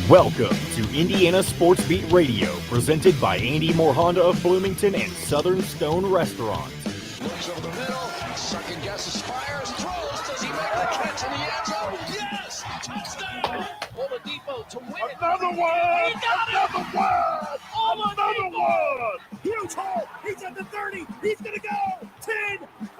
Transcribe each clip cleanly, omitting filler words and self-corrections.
Welcome to Indiana Sports Beat Radio, presented by Andy Moore Honda of Bloomington and Southern Stone Restaurant. Looks over the middle, second guesses, fires, throws. Does he make the catch in the end zone? Yes! Touchdown! Oladipo to win it. Another one! He got Another it! one! Another one! Huge hole! He's at the 30! He's gonna go! 10, 5,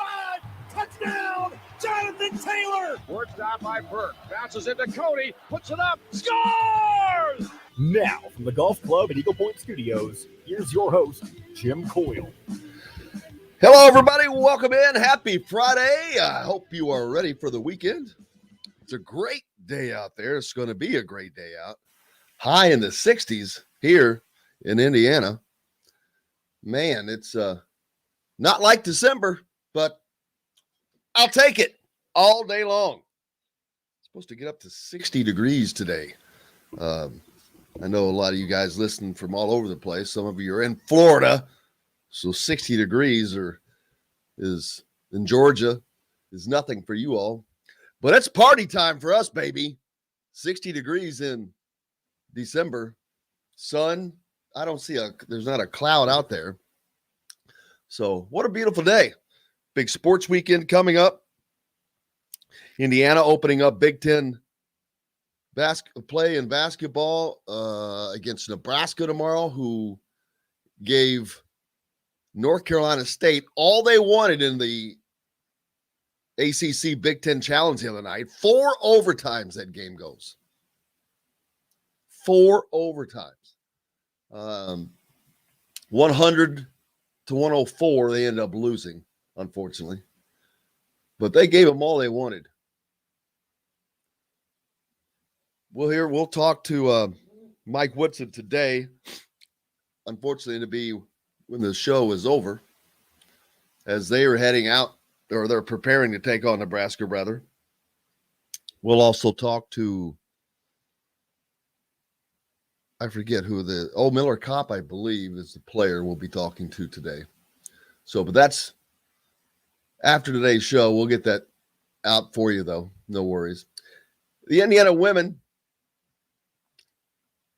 touchdown! Jonathan Taylor! Worked out by Burke. Bounces into Cody. Puts it up. Scores! Now, from the Golf Club at Eagle Point Studios, here's your host, Jim Coyle. Hello, everybody. Welcome in. Happy Friday. I hope you are ready for the weekend. It's a great day out there. It's going to be a great day out. High in the 60s here in Indiana. Man, it's not like December, but I'll take it all day long. It's supposed to get up to 60 degrees today. I know a lot of you guys listen from all over the place. Some of you are in Florida, so 60 degrees is in Georgia is nothing for you all. But it's party time for us, baby. 60 degrees in December. Sun, I don't see there's not a cloud out there. So what a beautiful day. Big sports weekend coming up. Indiana opening up Big Ten play in basketball against Nebraska tomorrow, who gave North Carolina State all they wanted in the ACC Big Ten Challenge the other night. 4 overtimes that game goes. 4 overtimes. 100 to 104, they ended up losing, unfortunately. But they gave them all they wanted. We'll talk to Mike Woodson today. Unfortunately, to be when the show is over, as they are heading out, or they're preparing to take on Nebraska, rather. We'll also talk to, I forget who Miller Kopp, I believe, is the player we'll be talking to today. So, but that's after today's show. We'll get that out for you, though. No worries. The Indiana women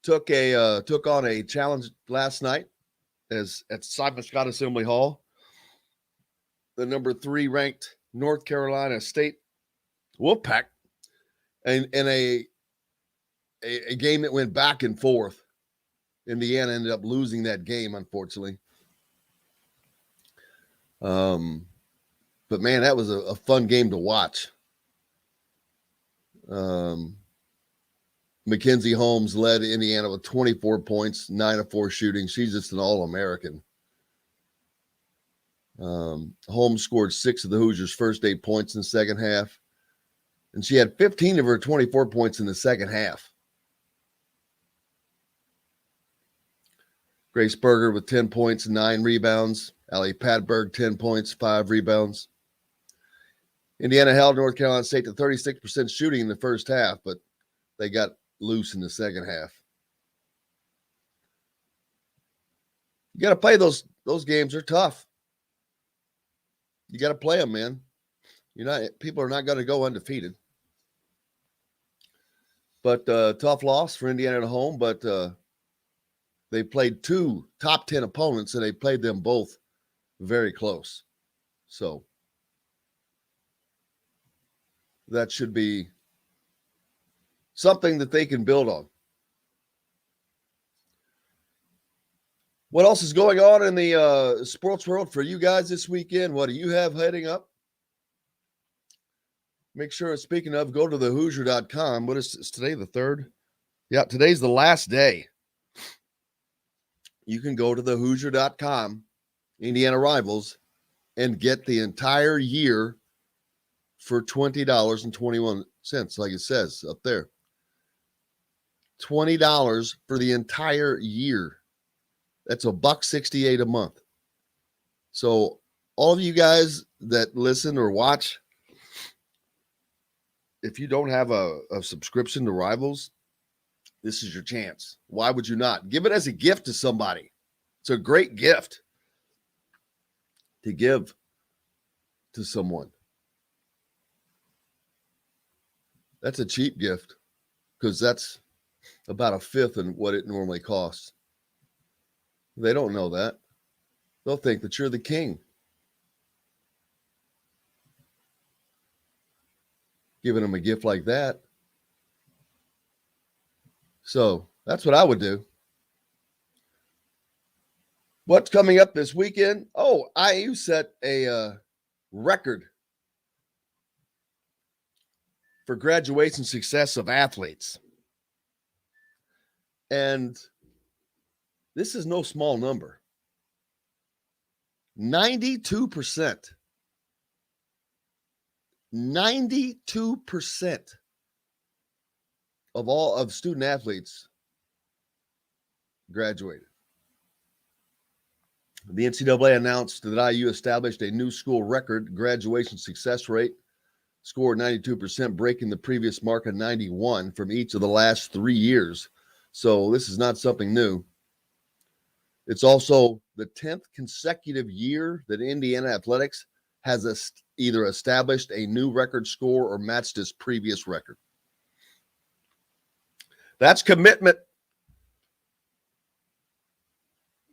took on a challenge last night at Simon Scott Assembly Hall. The number 3 ranked North Carolina State Wolfpack, and in a game that went back and forth. Indiana ended up losing that game, unfortunately. But man, that was a fun game to watch. Mackenzie Holmes led Indiana with 24 points, 9 of 4 shooting. She's just an All-American. Holmes scored 6 of the Hoosiers' first 8 points in the second half, and she had 15 of her 24 points in the second half. Grace Berger with 10 points and 9 rebounds. Allie Patberg, 10 points, 5 rebounds. Indiana held North Carolina State to 36% shooting in the first half, but they got loose in the second half. You got to play those games. Are tough. You got to play them, man. People are not going to go undefeated. But tough loss for Indiana at home, but they played 2 top 10 opponents, and they played them both very close. So that should be something that they can build on. What else is going on in the sports world for you guys this weekend? What do you have heading up? Make sure, speaking of, go to thehoosier.com. What is today, the 3rd? Yeah, today's the last day. You can go to thehoosier.com, Indiana Rivals, and get the entire year for $20.21, like it says up there. $20 for the entire year. That's $1.68 a month. So all of you guys that listen or watch, if you don't have a subscription to Rivals, this is your chance. Why would you not? Give it as a gift to somebody. It's a great gift to give to someone. That's a cheap gift because that's about a fifth in what it normally costs. They don't know that. They'll think that you're the king. Giving them a gift like that. So that's what I would do. What's coming up this weekend? Oh, IU set a record for graduation success of athletes. And this is no small number. 92%. 92% of all of student athletes graduated. The NCAA announced that IU established a new school record graduation success rate, scored 92%, breaking the previous mark of 91 from each of the last 3 years. So this is not something new. It's also the 10th consecutive year that Indiana Athletics has either established a new record score or matched its previous record. That's commitment.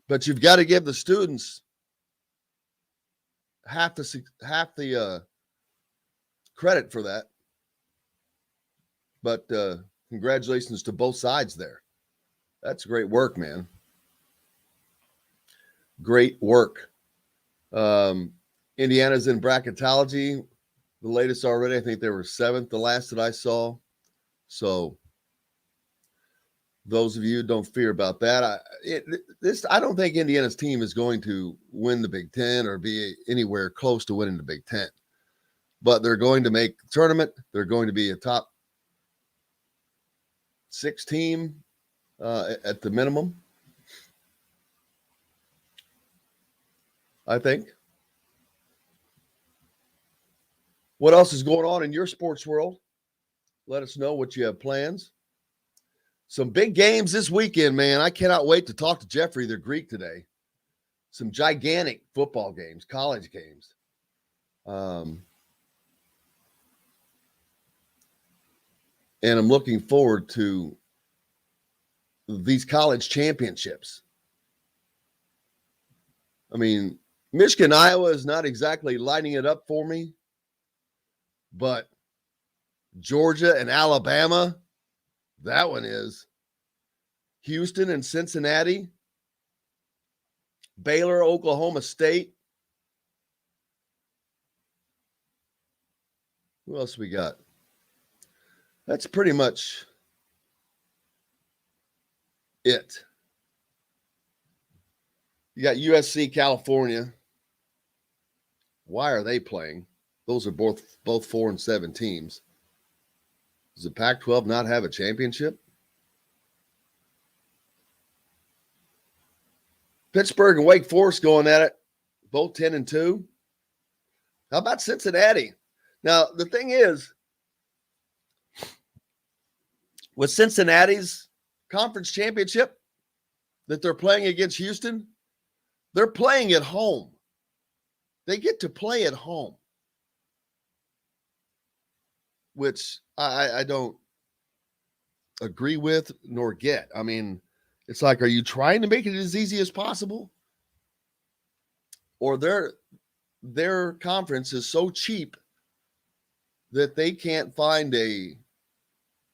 But you've got to give the students half the credit for that. But congratulations to both sides there. That's great work, man. Great work. Indiana's in bracketology. The latest already, I think they were 7th, the last that I saw. So those of you don't fear about that. I don't think Indiana's team is going to win the Big Ten or be anywhere close to winning the Big Ten. But they're going to make the tournament. They're going to be a top 6 team at the minimum, I think. What else is going on in your sports world? Let us know what you have plans. Some big games this weekend, man. I cannot wait to talk to Jeffrey the Greek today. Some gigantic football games, college games. And I'm looking forward to these college championships. I mean, Michigan, Iowa is not exactly lighting it up for me, but Georgia and Alabama, that one is. Houston and Cincinnati, Baylor, Oklahoma State. Who else we got? That's pretty much it. You got USC, California. Why are they playing? Those are both 4-7 teams. Does the Pac-12 not have a championship? Pittsburgh and Wake Forest going at it, both 10-2. How about Cincinnati? Now, the thing is, with Cincinnati's conference championship that they're playing against Houston, they're playing at home. They get to play at home, which I don't agree with nor get. I mean, it's like, are you trying to make it as easy as possible? Or their conference is so cheap that they can't find a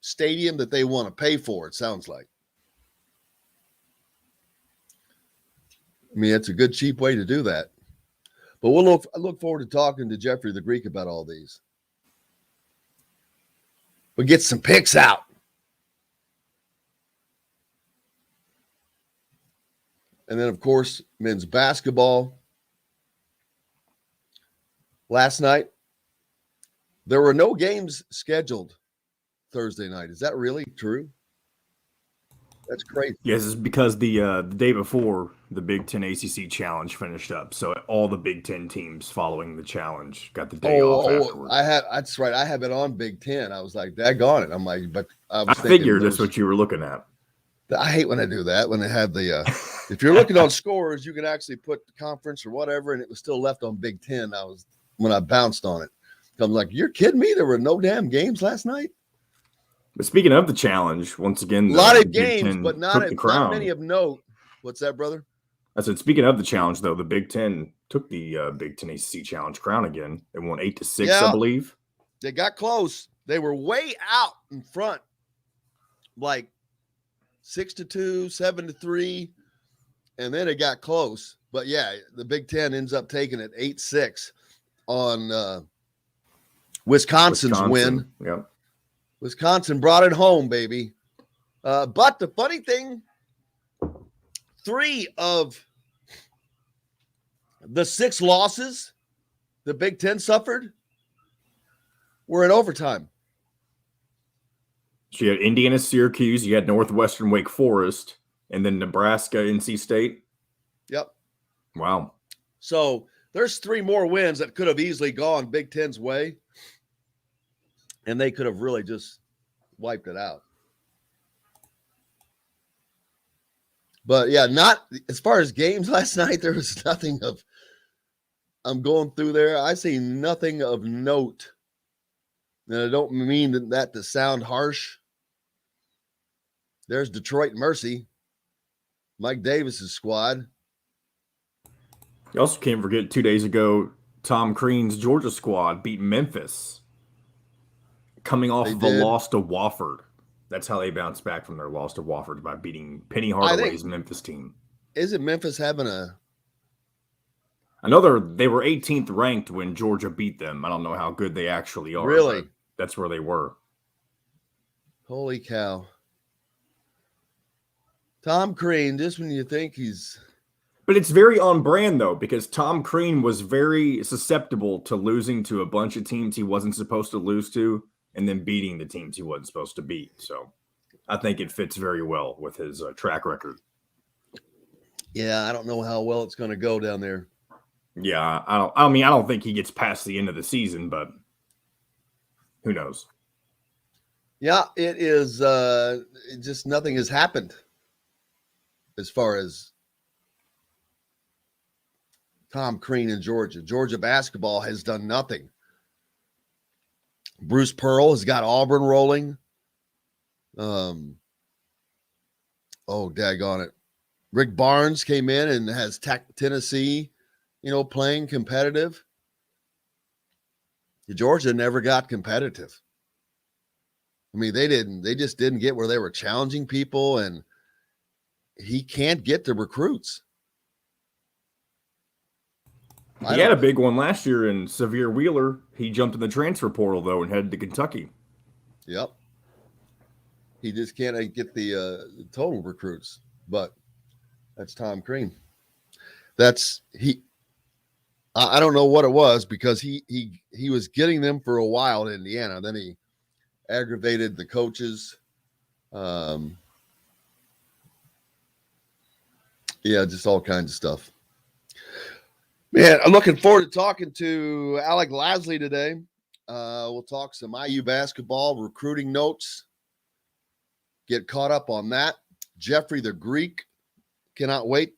stadium that they want to pay for, it sounds like. I mean, it's a good, cheap way to do that. But I look forward to talking to Jeffrey the Greek about all these. We'll get some picks out. And then, of course, men's basketball. Last night, there were no games scheduled Thursday night. Is that really true? That's crazy. Yes, it's because the day before the Big Ten ACC Challenge finished up, so all the Big Ten teams following the challenge got the day off afterwards. That's right. I have it on Big Ten. I was like, daggone it. I'm like, but I figured that's what you were looking at. I hate when I do that. When they have the, if you're looking on scores, you can actually put the conference or whatever, and it was still left on Big Ten. When I bounced on it, I'm like, you're kidding me? There were no damn games last night. But speaking of the challenge, once again, A lot the of Big games, Ten but took the not crown. many of note. What's that, brother? I said, speaking of the challenge, though, the Big Ten took the Big Ten ACC Challenge crown again. They won 8-6, Yeah. I believe. They got close. They were way out in front, like 6-2, 7-3, and then it got close. But yeah, the Big Ten ends up taking it 8-6 on Wisconsin's win. Yep. Wisconsin brought it home, baby. But the funny thing, 3 of the 6 losses the Big Ten suffered were in overtime. So you had Indiana, Syracuse, you had Northwestern, Wake Forest, and then Nebraska, NC State. Yep. Wow. So there's 3 more wins that could have easily gone Big Ten's way, and they could have really just wiped it out. But yeah, not as far as games last night, there was nothing of, I'm going through there, I see nothing of note. And I don't mean that to sound harsh. There's Detroit Mercy, Mike Davis's squad. You also can't forget 2 days ago, Tom Crean's Georgia squad beat Memphis, coming off of a loss to Wofford. That's how they bounced back from their loss to Wofford, by beating Penny Hardaway's Memphis team. Isn't Memphis having I know they were 18th ranked when Georgia beat them. I don't know how good they actually are. Really? That's where they were. Holy cow. Tom Crean, just when you think he's... But it's very on brand, though, because Tom Crean was very susceptible to losing to a bunch of teams he wasn't supposed to lose to, and then beating the teams he wasn't supposed to beat. So I think it fits very well with his track record. Yeah, I don't know how well it's going to go down there. Yeah, I don't think he gets past the end of the season, but who knows? Yeah, it is just nothing has happened as far as Tom Crean in Georgia. Georgia basketball has done nothing. Bruce Pearl has got Auburn rolling. Oh, daggone it. Rick Barnes came in and has Tennessee, playing competitive. Georgia never got competitive. I mean, they just didn't get where they were challenging people, and he can't get the recruits. He had a big one last year in Severe Wheeler. He jumped in the transfer portal, though, and headed to Kentucky. Yep. He just can't get the total recruits, but that's Tom Crean. I don't know what it was, because he was getting them for a while in Indiana. Then he aggravated the coaches. Yeah, just all kinds of stuff. Man, I'm looking forward to talking to Alec Lasley today. We'll talk some IU basketball recruiting notes. Get caught up on that. Jeffrey the Greek, cannot wait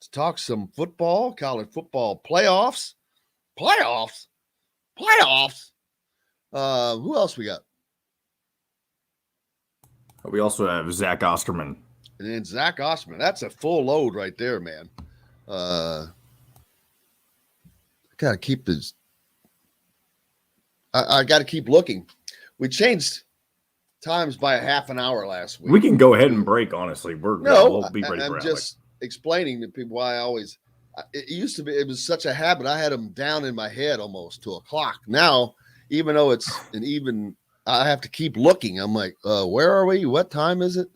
to talk some football, college football playoffs. Playoffs? Who else we got? We also have Zach Osterman. And then Zach Osterman. That's a full load right there, man. Gotta keep this. I gotta keep looking. We changed times by a half an hour last week. We can go ahead and break, honestly. We'll be ready I'm for just explaining to people why it was such a habit. I had them down in my head almost to a clock. Now, even though it's I have to keep looking. I'm like, where are we? What time is it?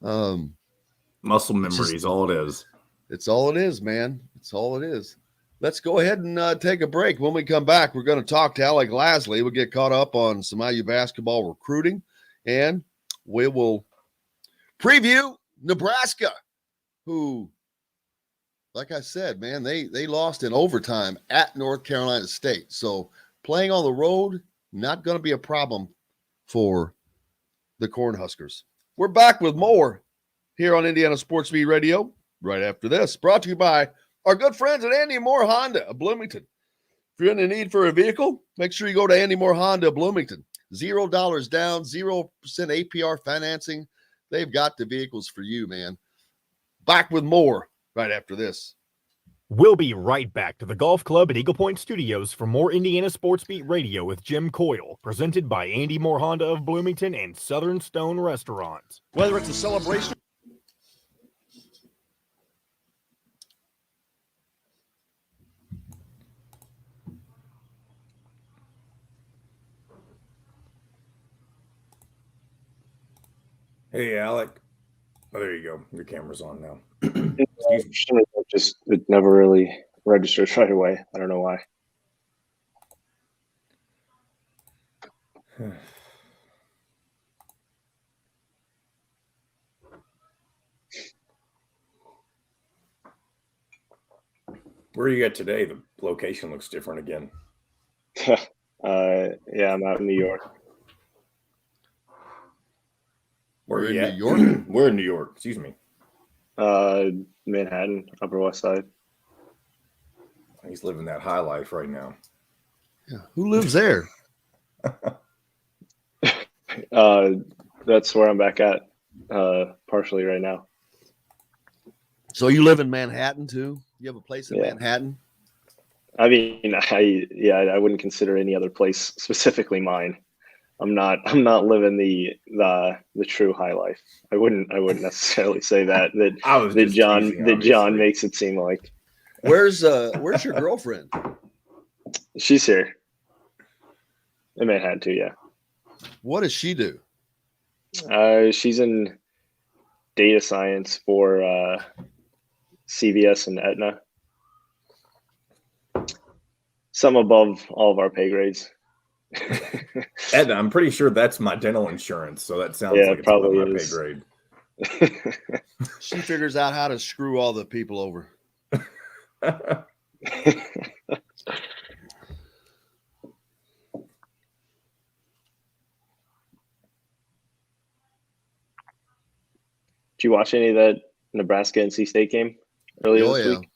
Muscle memory is all it is. It's all it is, man. It's all it is. Let's go ahead and take a break. When we come back, we're going to talk to Alec Lasley. We'll get caught up on some IU basketball recruiting, and we will preview Nebraska, who, like I said, man, they lost in overtime at North Carolina State. So playing on the road, not going to be a problem for the Cornhuskers. We're back with more here on Indiana Sports Beat Radio right after this. Brought to you by our good friends at Andy Moore Honda of Bloomington. If you're in the need for a vehicle, make sure you go to Andy Moore Honda of Bloomington. $0 down, 0% APR financing. They've got the vehicles for you, man. Back with more right after this. We'll be right back to the Golf Club at Eagle Point Studios for more Indiana Sports Beat Radio with Jim Coyle, presented by Andy Moore Honda of Bloomington and Southern Stone Restaurant. Whether it's a celebration. Hey, Alec. Oh, there you go. Your camera's on now. It never really registers right away. I don't know why. Where are you at today? The location looks different again. Yeah, I'm out in New York. Where are We're you in at? New York? We're in New York. Excuse me. Manhattan, Upper West Side. He's living that high life right now. Yeah. Who lives there? That's where I'm back at partially right now. So you live in Manhattan too? You have a place in Yeah. Manhattan? I mean, I wouldn't consider any other place specifically mine. I'm not living the true high life. I wouldn't necessarily say that John makes it seem like. Where's your girlfriend? She's here in Manhattan too. Yeah. What does she do? She's in data science for CVS and Aetna. Some above all of our pay grades. Edna, I'm pretty sure that's my dental insurance, so that sounds Yeah, like it's probably above my is. pay grade. She figures out how to screw all the people over. Did you watch any of that Nebraska NC State game earlier this week?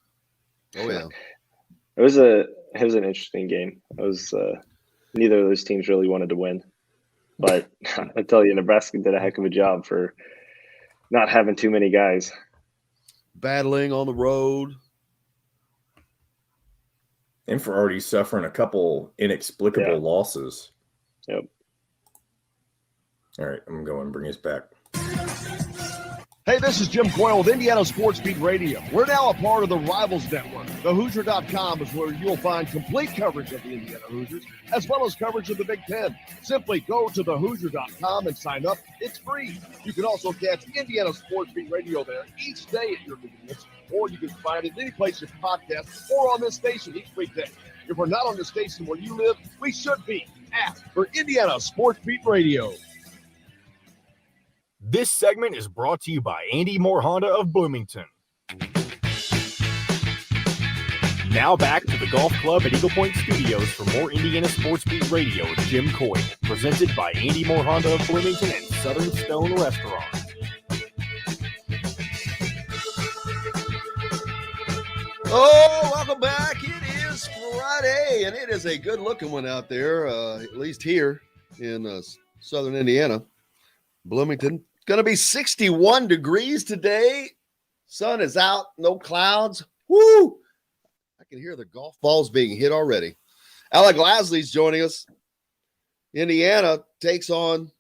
Oh yeah. It was an interesting game. It was neither of those teams really wanted to win, but I tell you, Nebraska did a heck of a job for not having too many guys Battling on the road. And for already suffering a couple inexplicable losses. Yep. All right, I'm going to bring us back. Hey, this is Jim Coyle with Indiana Sports Beat Radio. We're now a part of the Rivals Network. TheHoosier.com is where you'll find complete coverage of the Indiana Hoosiers, as well as coverage of the Big Ten. Simply go to TheHoosier.com and sign up. It's free. You can also catch Indiana Sports Beat Radio there each day at your convenience, or you can find it any place you podcast or on this station each weekday. If we're not on the station where you live, we should be. Ask for Indiana Sports Beat Radio. This segment is brought to you by Andy Moore Honda of Bloomington. Now back to the Golf Club at Eagle Point Studios for more Indiana Sports Beat Radio with Jim Coyle, presented by Andy Moore Honda of Bloomington and Southern Stone Restaurant. Oh, welcome back. It is Friday, and it is a good-looking one out there, at least here in southern Indiana. Bloomington. Going to be 61 degrees today. Sun is out, no clouds. Woo! I can hear the golf balls being hit already. Alec Lasley's joining us. Indiana takes on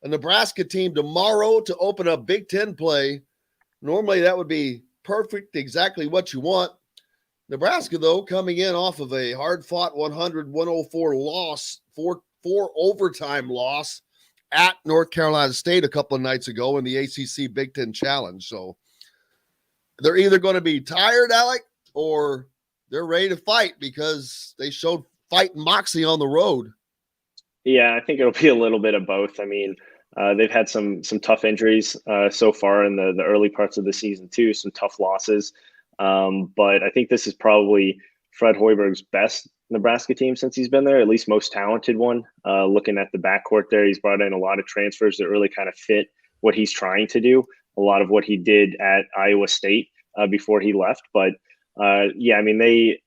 a Nebraska team tomorrow to open up Big Ten play. Normally that would be perfect, exactly what you want. Nebraska, though, coming in off of a hard-fought 100-104 loss, four overtime loss at North Carolina State a couple of nights ago in the ACC Big Ten Challenge. So they're either going to be tired, Alec, or they're ready to fight because they showed fight and moxie on the road. Yeah, I think it'll be a little bit of both. I mean, they've had some tough injuries so far in the early parts of the season too, some tough losses. But I think this is probably Fred Hoiberg's best Nebraska team since he's been there, at least most talented one. Looking at the backcourt there, he's brought in a lot of transfers that really kind of fit what he's trying to do, a lot of what he did at Iowa State before he left. But yeah, I mean,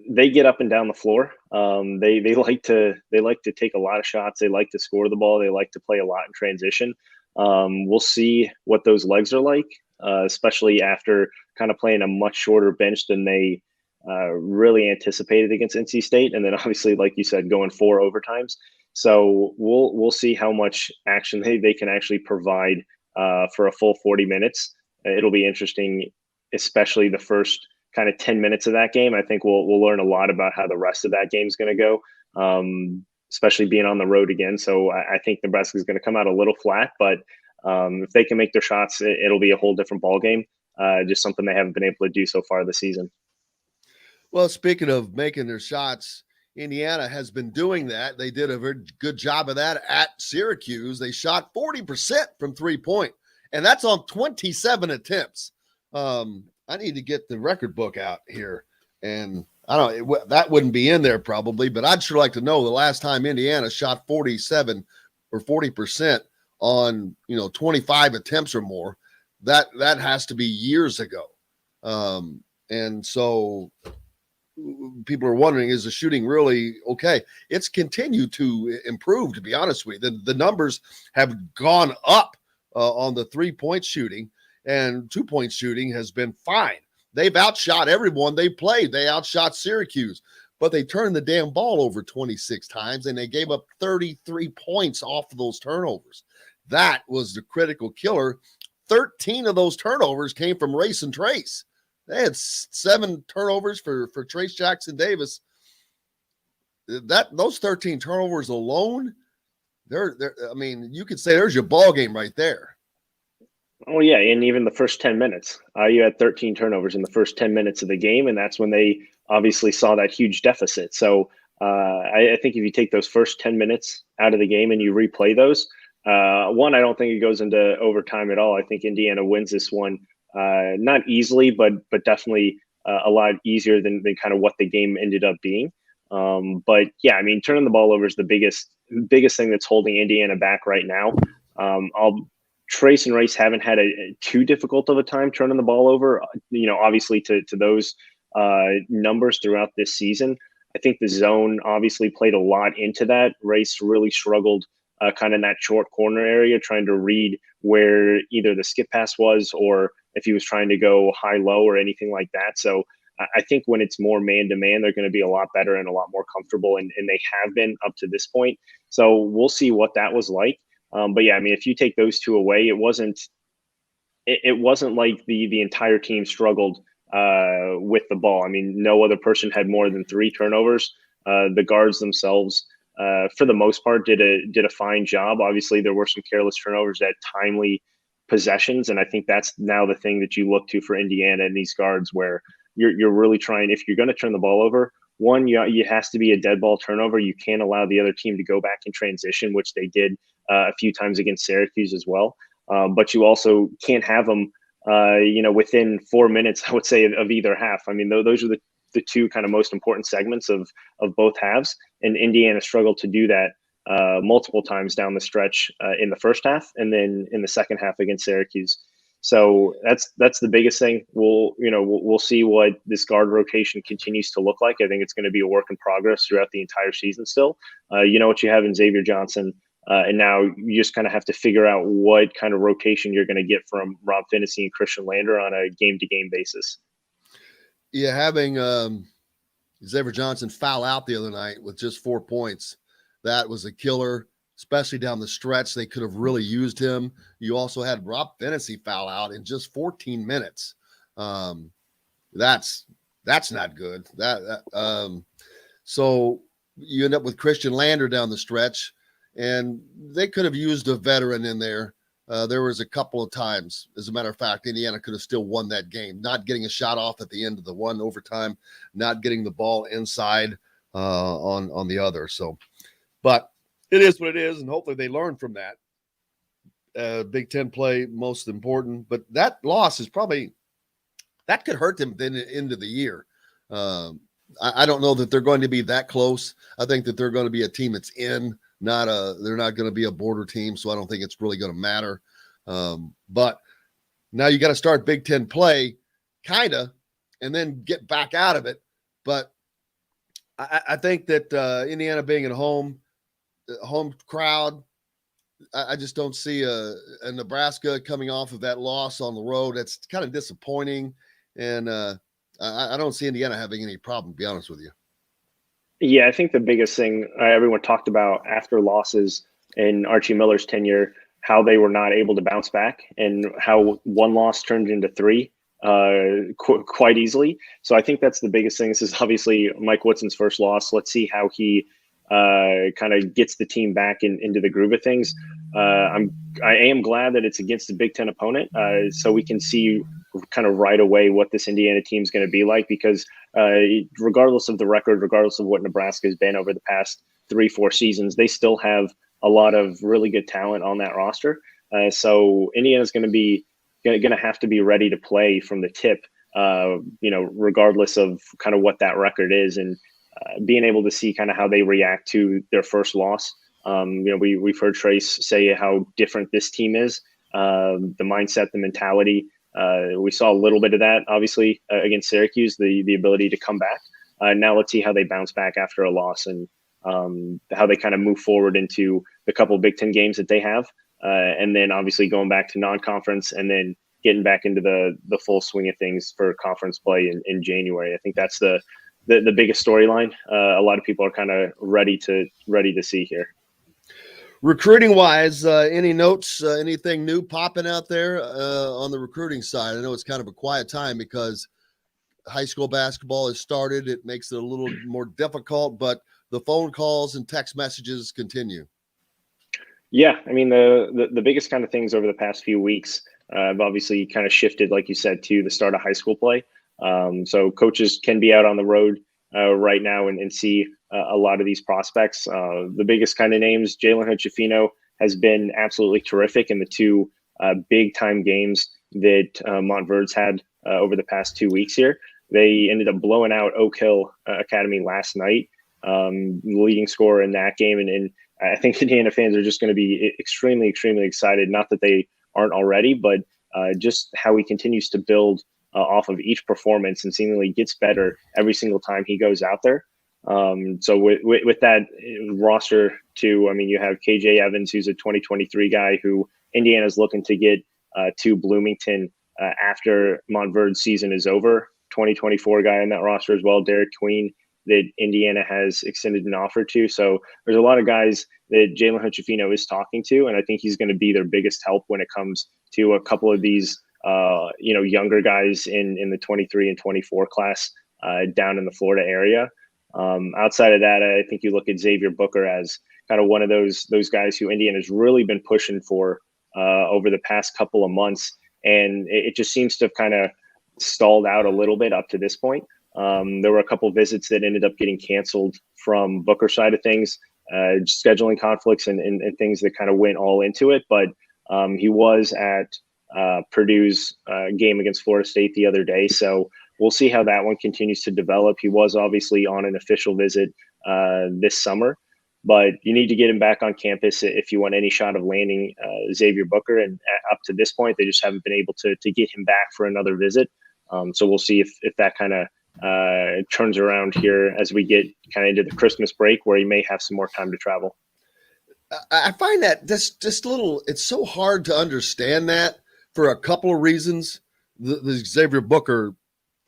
they get up and down the floor. They like to take a lot of shots. They like to score the ball. They like to play a lot in transition. We'll see what those legs are like, especially after kind of playing a much shorter bench than they really anticipated against NC State, and then obviously, like you said, going 4 overtimes. So we'll see how much action they can actually provide for a full 40 minutes. It'll be interesting, especially the first kind of 10 minutes of that game. I think we'll learn a lot about how the rest of that game is going to go, especially being on the road again. So I think Nebraska is going to come out a little flat, but if they can make their shots, it'll be a whole different ball game. Just something they haven't been able to do so far this season. Well, speaking of making their shots, Indiana has been doing that. They did a very good job of that at Syracuse. They shot 40% from 3-point, and that's on 27 attempts. I need to get the record book out here, and I don't. That wouldn't be in there probably, but I'd sure like to know the last time Indiana shot 47 or 40% on 25 attempts or more. That has to be years ago, and so people are wondering, is the shooting really okay? It's continued to improve, to be honest with you. The numbers have gone up on the 3-point shooting, and 2-point shooting has been fine. They've outshot everyone they played. They outshot Syracuse, but they turned the damn ball over 26 times, and they gave up 33 points off of those turnovers. That was the critical killer. 13 of those turnovers came from Race and Trace. They had 7 turnovers for Trace Jackson Davis. Those 13 turnovers alone, I mean, you could say there's your ball game right there. Oh, yeah, and even the first 10 minutes. You had 13 turnovers in the first 10 minutes of the game, and that's when they obviously saw that huge deficit. So I think if you take those first 10 minutes out of the game and you replay those, one, I don't think it goes into overtime at all. I think Indiana wins this one, not easily, but definitely a lot easier than kind of what the game ended up being. But, yeah, I mean, turning the ball over is the biggest thing that's holding Indiana back right now. Trace and Race haven't had too difficult of a time turning the ball over, obviously to those numbers throughout this season. I think the zone obviously played a lot into that. Race really struggled kind of in that short corner area, trying to read where either the skip pass was or if he was trying to go high-low or anything like that. So I think when it's more man-to-man, they're going to be a lot better and a lot more comfortable, and they have been up to this point. So we'll see what that was like. But yeah, I mean, if you take those 2 away, it wasn't like the entire team struggled with the ball. I mean, no other person had more than 3 turnovers. The guards themselves, for the most part, did a fine job. Obviously, there were some careless turnovers at timely possessions, and I think that's now the thing that you look to for Indiana and these guards, where you're really trying. If you're going to turn the ball over, one, it has to be a dead ball turnover. You can't allow the other team to go back in transition, which they did a few times against Syracuse as well. But you also can't have them, within 4 minutes, I would say, of either half. I mean, those are the 2 kind of most important segments of both halves. And Indiana struggled to do that multiple times down the stretch in the first half and then in the second half against Syracuse. So that's the biggest thing. We'll see what this guard rotation continues to look like. I think it's going to be a work in progress throughout the entire season still. What you have in Xavier Johnson, and now you just kind of have to figure out what kind of rotation you're going to get from Rob Finney and Christian Lander on a game-to-game basis. Yeah, having Xavier Johnson foul out the other night with just 4 points, that was a killer, especially down the stretch. They could have really used him. You also had Rob Finney foul out in just 14 minutes. That's not good. So you end up with Christian Lander down the stretch, and they could have used a veteran in there. There was a couple of times, as a matter of fact, Indiana could have still won that game, not getting a shot off at the end of the one overtime, not getting the ball inside on the other. So, but it is what it is, and hopefully they learn from that. Big Ten play, most important, but that loss is probably that could hurt them then into the year. I don't know that they're going to be that close. I think that they're going to be a team that's in. They're not going to be a border team, so I don't think it's really going to matter. But now you got to start Big Ten play, kind of, and then get back out of it. But I think that Indiana being at home crowd, I just don't see a Nebraska coming off of that loss on the road. That's kind of disappointing, and I don't see Indiana having any problem, to be honest with you. Yeah, I think the biggest thing everyone talked about after losses in Archie Miller's tenure, how they were not able to bounce back and how one loss turned into three quite easily. So I think that's the biggest thing. This is obviously Mike Woodson's first loss. Let's see how he kind of gets the team back into the groove of things. I am glad that it's against a Big Ten opponent, so we can see kind of right away what this Indiana team is going to be like, because regardless of the record, regardless of what Nebraska has been over the past 3-4 seasons, they still have a lot of really good talent on that roster. So Indiana's going to have to be ready to play from the tip, regardless of kind of what that record is, and being able to see kind of how they react to their first loss. We've heard Trace say how different this team is, the mindset, the mentality. We saw a little bit of that, obviously, against Syracuse, the ability to come back. Now let's see how they bounce back after a loss, and how they kind of move forward into the couple of Big Ten games that they have. And then obviously going back to non-conference and then getting back into the full swing of things for conference play in January. I think that's the biggest storyline. A lot of people are kind of ready to see here. Recruiting wise, any notes, anything new popping out there on the recruiting side? I know it's kind of a quiet time because high school basketball has started. It makes it a little more difficult, but the phone calls and text messages continue. Yeah, I mean, the biggest kind of things over the past few weeks have obviously kind of shifted, like you said, to the start of high school play. So coaches can be out on the road right now and see a lot of these prospects. The biggest kind of names, Jalen Hood-Schifino has been absolutely terrific in the two big-time games that Montverde's had over the past 2 weeks here. They ended up blowing out Oak Hill Academy last night, leading scorer in that game. And I think Indiana fans are just going to be extremely, extremely excited. Not that they aren't already, but just how he continues to build off of each performance and seemingly gets better every single time he goes out there. So with that roster too, I mean, you have KJ Evans, who's a 2023 guy who Indiana's looking to get to Bloomington after Montverde's season is over. 2024 guy on that roster as well, Derek Queen, that Indiana has extended an offer to. So there's a lot of guys that Jalen Hood-Schifino is talking to, and I think he's going to be their biggest help when it comes to a couple of these younger guys in the 23 and 24 class down in the Florida area. Outside of that, I think you look at Xavier Booker as kind of one of those guys who Indiana's really been pushing for over the past couple of months, and it just seems to have kind of stalled out a little bit up to this point. There were a couple of visits that ended up getting canceled from Booker's side of things, scheduling conflicts and things that kind of went all into it. But he was at Purdue's game against Florida State the other day. So we'll see how that one continues to develop. He was obviously on an official visit this summer, but you need to get him back on campus if you want any shot of landing Xavier Booker. And up to this point, they just haven't been able to get him back for another visit. So we'll see if that kind of turns around here as we get kind of into the Christmas break, where he may have some more time to travel. I find that just little, it's so hard to understand that for a couple of reasons. The Xavier Booker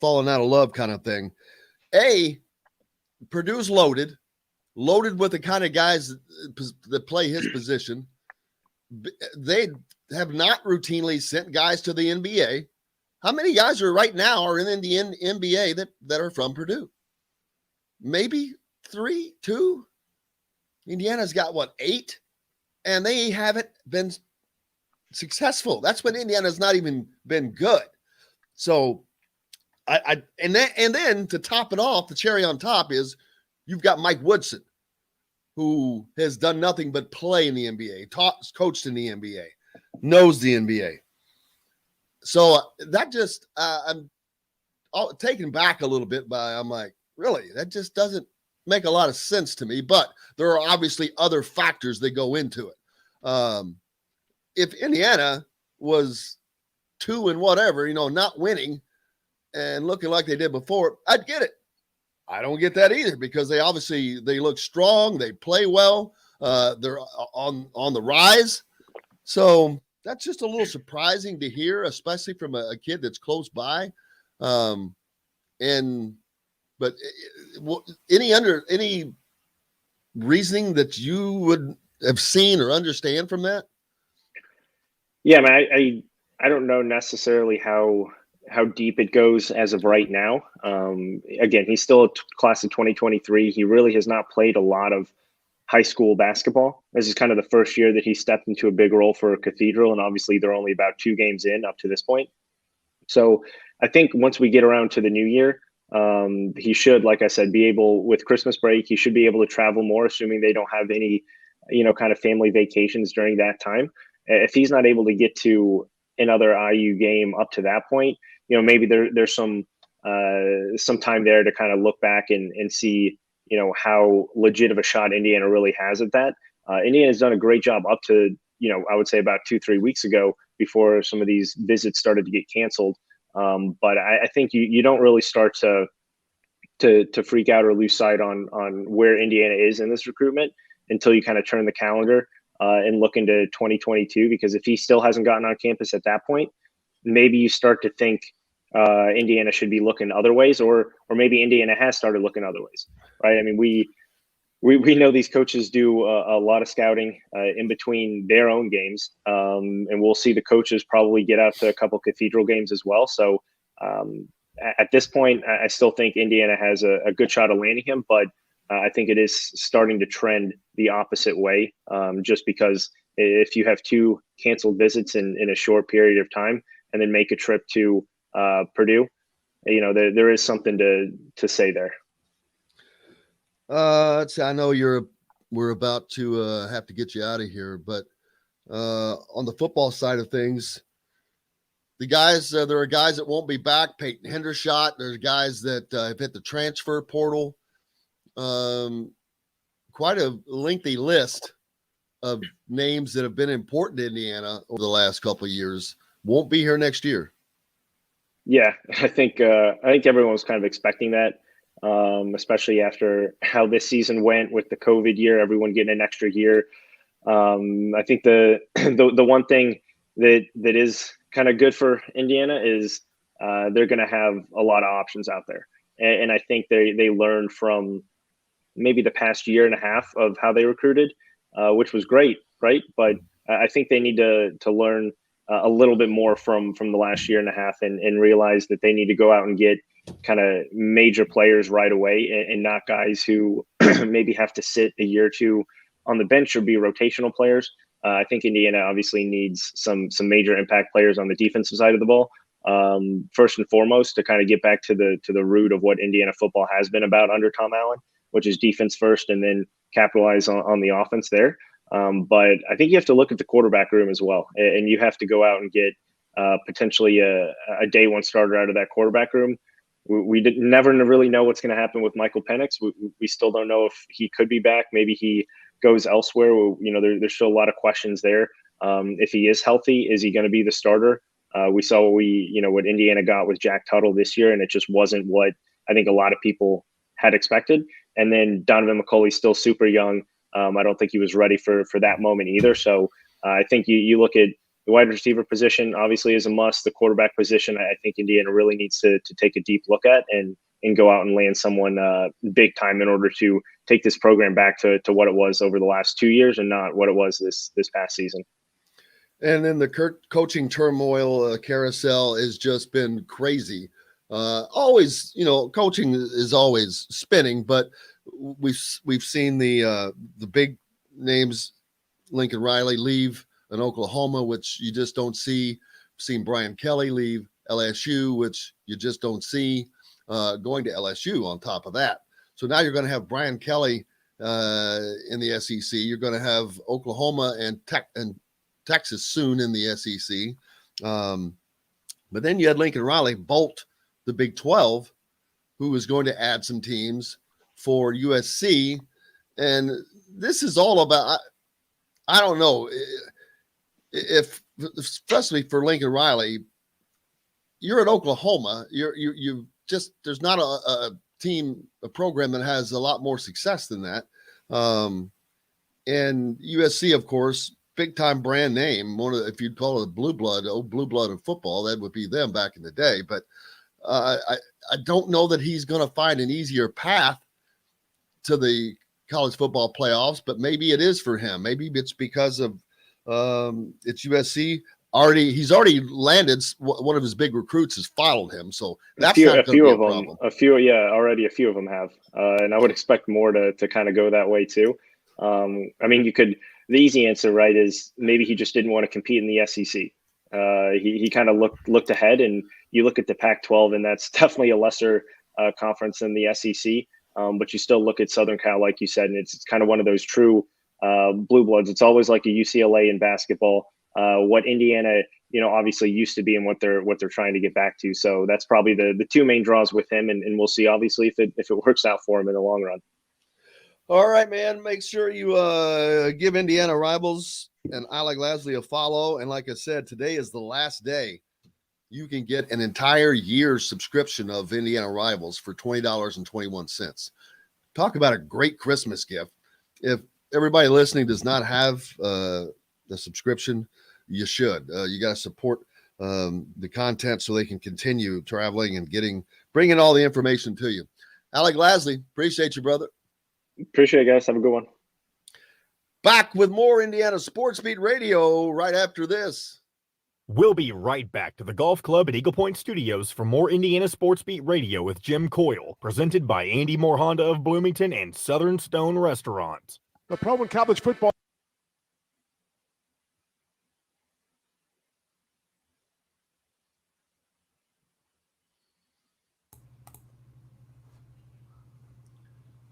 falling out of love kind of thing. Purdue's loaded with the kind of guys that play his position. They have not routinely sent guys to the NBA. How many guys right now are in the NBA that are from Purdue? Maybe 3, 2. Indiana's got 8, and they haven't been successful. That's when Indiana's not even been good. So and then to top it off, the cherry on top is you've got Mike Woodson, who has done nothing but play in the NBA, coached in the NBA, knows the NBA. So that just I'm taken back a little bit by, I'm like, really, that just doesn't make a lot of sense to me. But there are obviously other factors that go into it. If Indiana was 2 and whatever, not winning and looking like they did before, I'd get it. I don't get that either, because they look strong. They play well. They're on the rise. So that's just a little surprising to hear, especially from a kid that's close by. But any reasoning that you would have seen or understand from that? Yeah, man, I don't know necessarily how deep it goes as of right now. Again, he's still a class of 2023. He really has not played a lot of high school basketball. This is kind of the first year that he stepped into a big role for Cathedral, and obviously they're only about 2 games in up to this point. So I think once we get around to the new year, he should, like I said, be able, with Christmas break, he should be able to travel more, assuming they don't have any, kind of family vacations during that time. If he's not able to get to another IU game up to that point, maybe there's some time there to kind of look back and see, how legit of a shot Indiana really has at that. Indiana's done a great job up to, I would say about 2-3 weeks ago, before some of these visits started to get canceled. But I think you don't really start to freak out or lose sight on where Indiana is in this recruitment until you kind of turn the calendar and look into 2022. Because if he still hasn't gotten on campus at that point, maybe you start to think Indiana should be looking other ways, or maybe Indiana has started looking other ways, right? I mean, we know these coaches do a lot of scouting in between their own games, and we'll see the coaches probably get out to a couple Cathedral games as well. So at this point, I still think Indiana has a good shot of landing him, but I think it is starting to trend the opposite way, just because if you have 2 canceled visits in a short period of time and then make a trip to Purdue, there is something to say there. I know we're about to have to get you out of here, but on the football side of things, the guys, there are guys that won't be back. Peyton Hendershot. There's guys that have hit the transfer portal. Quite a lengthy list of names that have been important to Indiana over the last couple of years. Won't be here next year. Yeah, I think everyone was kind of expecting that, especially after how this season went with the COVID year, everyone getting an extra year. I think the one thing that is kind of good for Indiana is they're going to have a lot of options out there, and I think they learned from maybe the past year and a half of how they recruited, which was great, right? But I think they need to learn a little bit more from the last year and a half, and realize that they need to go out and get kind of major players right away, and not guys who maybe have to sit a year or two on the bench or be rotational players. I think Indiana obviously needs some major impact players on the defensive side of the ball, first and foremost, to kind of get back to the root of what Indiana football has been about under Tom Allen, which is defense first, and then capitalize on the offense there. But I think you have to look at the quarterback room as well, and you have to go out and get potentially a day one starter out of that quarterback room. We never really know what's going to happen with Michael Penix. We still don't know if he could be back. Maybe he goes elsewhere. There's still a lot of questions there. If he is healthy, is he going to be the starter? We saw what Indiana got with Jack Tuttle this year, and it just wasn't what I think a lot of people had expected. And then Donovan McCulley's still super young. I don't think he was ready for that moment either. So I think you look at the wide receiver position, obviously, is a must. The quarterback position, I think Indiana really needs to take a deep look at and go out and land someone big time in order to take this program back to what it was over the last 2 years, and not what it was this past season. And then the coaching turmoil carousel has just been crazy. Always, coaching is always spinning, but we've seen the big names, Lincoln Riley, leave in Oklahoma, which you just don't see. We've seen Brian Kelly leave LSU, which you just don't see going to LSU on top of that. So now you're going to have Brian Kelly in the SEC. You're going to have Oklahoma and Texas soon in the SEC. But then you had Lincoln Riley bolt the Big 12, who was going to add some teams for USC. And this is all about, I don't know, if especially for Lincoln Riley, you're at Oklahoma, you just, there's not a a program that has a lot more success than that. And USC, of course, big time brand name. If you'd call it blue blood of football, that would be them back in the day. But I don't know that he's going to find an easier path to the college football playoffs, but maybe it is for him. Maybe it's because of it's USC. He's already landed. One of his big recruits has followed him, so that's not going to be a problem. Already a few of them have, and I would expect more to kind of go that way too. I mean, the easy answer, right, is maybe he just didn't want to compete in the SEC. He kind of looked ahead, and you look at the Pac-12, and that's definitely a lesser conference than the SEC. But you still look at Southern Cal, like you said, and it's kind of one of those true blue bloods. It's always like a UCLA in basketball. What Indiana, obviously used to be, and what they're trying to get back to. So that's probably the two main draws with him, and we'll see obviously if it works out for him in the long run. All right, man. Make sure you give Indiana Rivals and Alec Lasley a follow. And like I said, today is the last day you can get an entire year's subscription of Indiana Rivals for $20.21. Talk about a great Christmas gift. If everybody listening does not have the subscription, you should. You got to support the content so they can continue traveling and bringing all the information to you. Alec Lasley, appreciate you, brother. Appreciate it, guys. Have a good one. Back with more Indiana Sports Beat Radio right after this. We'll be right back to the Golf Club at Eagle Point Studios for more Indiana Sports Beat Radio with Jim Coyle, presented by Andy Moore Honda of Bloomington and Southern Stone Restaurant. The pro and college football.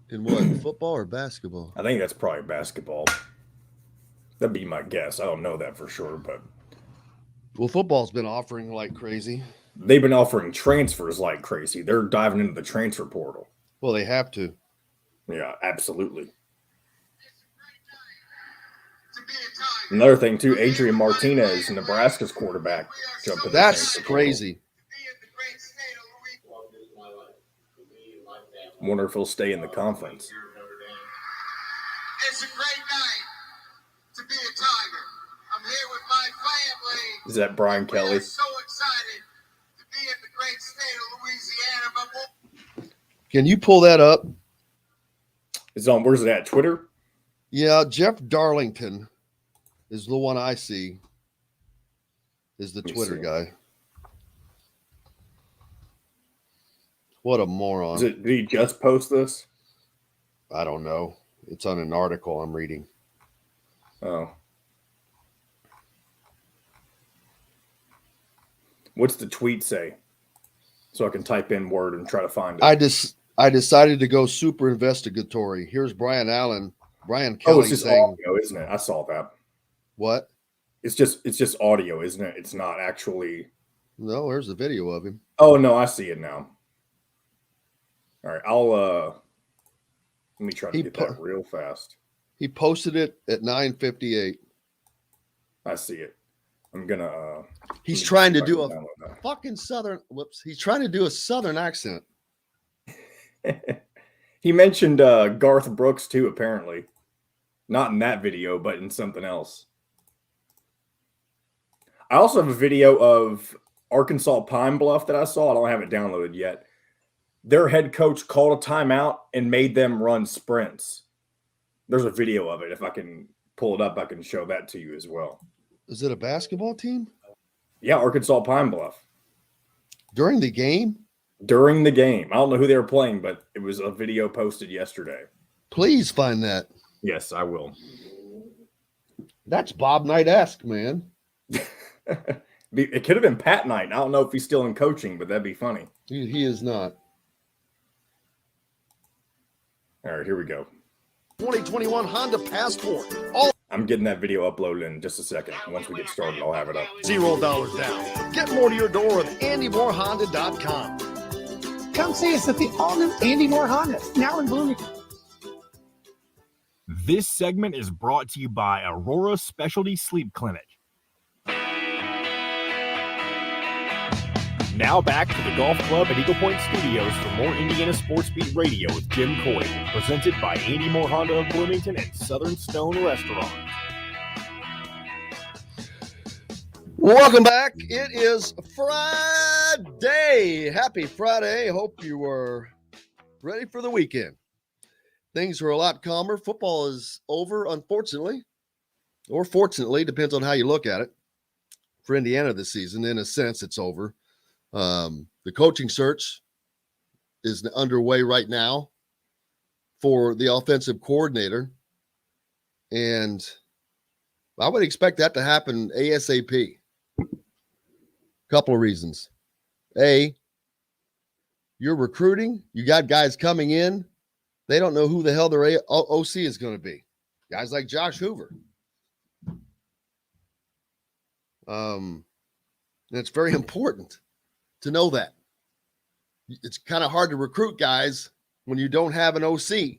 In what, football or basketball? I think that's probably basketball. That'd be my guess. I don't know that for sure, but well, football's been offering like crazy. They've been offering transfers like crazy. They're diving into the transfer portal. Well, they have to. Yeah, absolutely. Another thing too, Adrian Martinez, Nebraska's quarterback, jumped in. That's crazy. Wonder if he'll stay in the conference. It's a great night to be a Tiger. I'm here with my family. Is that Brian Kelly? We're so excited to be in the great state of Louisiana. Can you pull that up? It's on, where's it at? Twitter? Yeah, Jeff Darlington is the one I see. Is the Twitter guy. What a moron. Did he just post this? I don't know. It's on an article I'm reading. Oh. What's the tweet say? So I can type in word and try to find it. I decided to go super investigatory. Here's Brian Kelly it's just saying, audio, isn't it? I saw that. What? It's just audio, isn't it? It's not actually. No, there's a video of him. Oh no, I see it now. All right, let me try to get that real fast. He posted it at 9:58. I see it. I'm gonna. He's trying to do a fucking southern. Whoops. He's trying to do a southern accent. He mentioned Garth Brooks too, apparently. Not in that video, but in something else. I also have a video of Arkansas Pine Bluff that I saw. I don't have it downloaded yet. Their head coach called a timeout and made them run sprints. There's a video of it. If I can pull it up, I can show that to you as well. Is it a basketball team? Yeah, Arkansas Pine Bluff. During the game? During the game. I don't know who they were playing, but it was a video posted yesterday. Please find that. Yes, I will. That's Bob Knight-esque, man. It could have been Pat Knight. I don't know if he's still in coaching, but that'd be funny. He is not. All right, here we go. 2021 Honda Passport. I'm getting that video uploaded in just a second. Once we get started, I'll have it up. $0 down. Get more to your door with AndyMooreHonda.com. Come see us at the all-new Andy Moore Honda, now in Bloomington. This segment is brought to you by Aurora Specialty Sleep Clinic. Now back to the Golf Club at Eagle Point Studios for more Indiana Sports Beat Radio with Jim Coyle, presented by Andy Moore Honda of Bloomington and Southern Stone Restaurant. Welcome back. It is Friday. Happy Friday. Hope you are ready for the weekend. Things are a lot calmer. Football is over, unfortunately, or fortunately, depends on how you look at it. For Indiana this season, in a sense, it's over. The coaching search is underway right now for the offensive coordinator. And I would expect that to happen ASAP. Couple of reasons. A, you're recruiting. You got guys coming in. They don't know who the hell their OC is going to be. Guys like Josh Hoover. And it's very important to know that. It's kind of hard to recruit guys when you don't have an OC,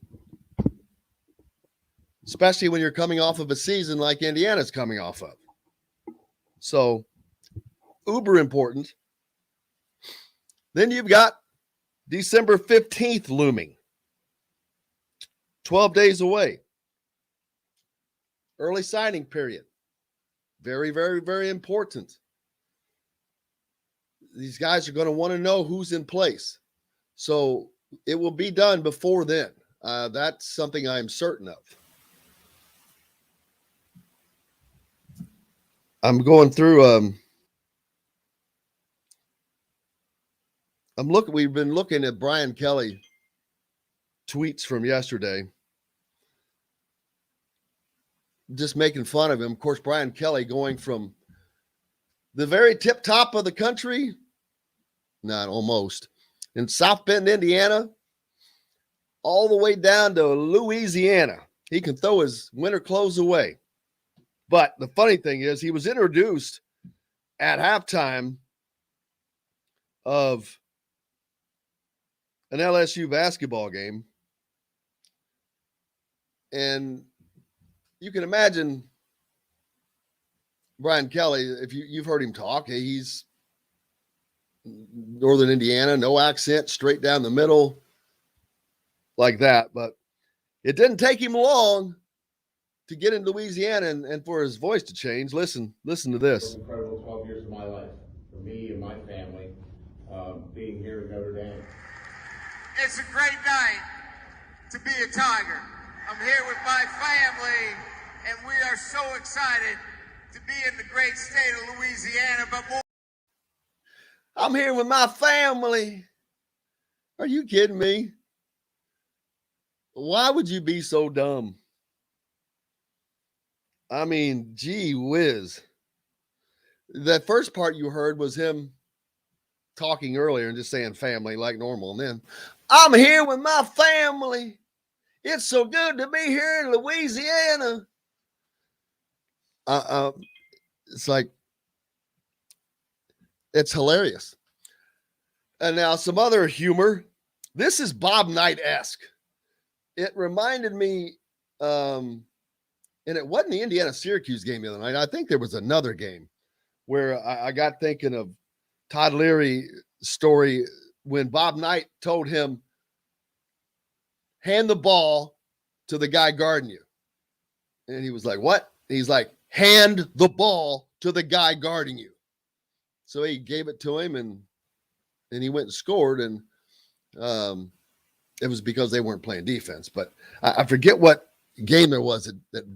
especially when you're coming off of a season like Indiana's coming off of. So, uber important. Then you've got December 15th looming. 12 days away. Early signing period. Very, very, very important. These guys are going to want to know who's in place. So it will be done before then. That's something I'm certain of. I'm going through we've been looking at Brian Kelly tweets from yesterday. Just making fun of him. Of course, Brian Kelly going from the very tip top of the country, not almost, in South Bend, Indiana, all the way down to Louisiana. He can throw his winter clothes away. But the funny thing is, he was introduced at halftime of an LSU basketball game. And you can imagine Brian Kelly, if you've heard him talk, he's Northern Indiana, no accent, straight down the middle, like that. But it didn't take him long to get in Louisiana and for his voice to change. Listen to this. Incredible 12 years of my life for me and my family being here at Notre Dame. It's a great night to be a Tiger. I'm here with my family, and we are so excited to be in the great state of Louisiana. But more, I'm here with my family. Are you kidding me? Why would you be so dumb? I mean, gee whiz. That first part you heard was him talking earlier and just saying family like normal. And then, I'm here with my family. It's so good to be here in Louisiana. It's like, it's hilarious. And now some other humor. This is Bob Knight-esque. It reminded me, and it wasn't the Indiana-Syracuse game the other night. I think there was another game where I got thinking of Todd Leary's story when Bob Knight told him, hand the ball to the guy guarding you. And he was like, what? He's like, hand the ball to the guy guarding you. So he gave it to him and he went and scored. And it was because they weren't playing defense. But I forget what game there was that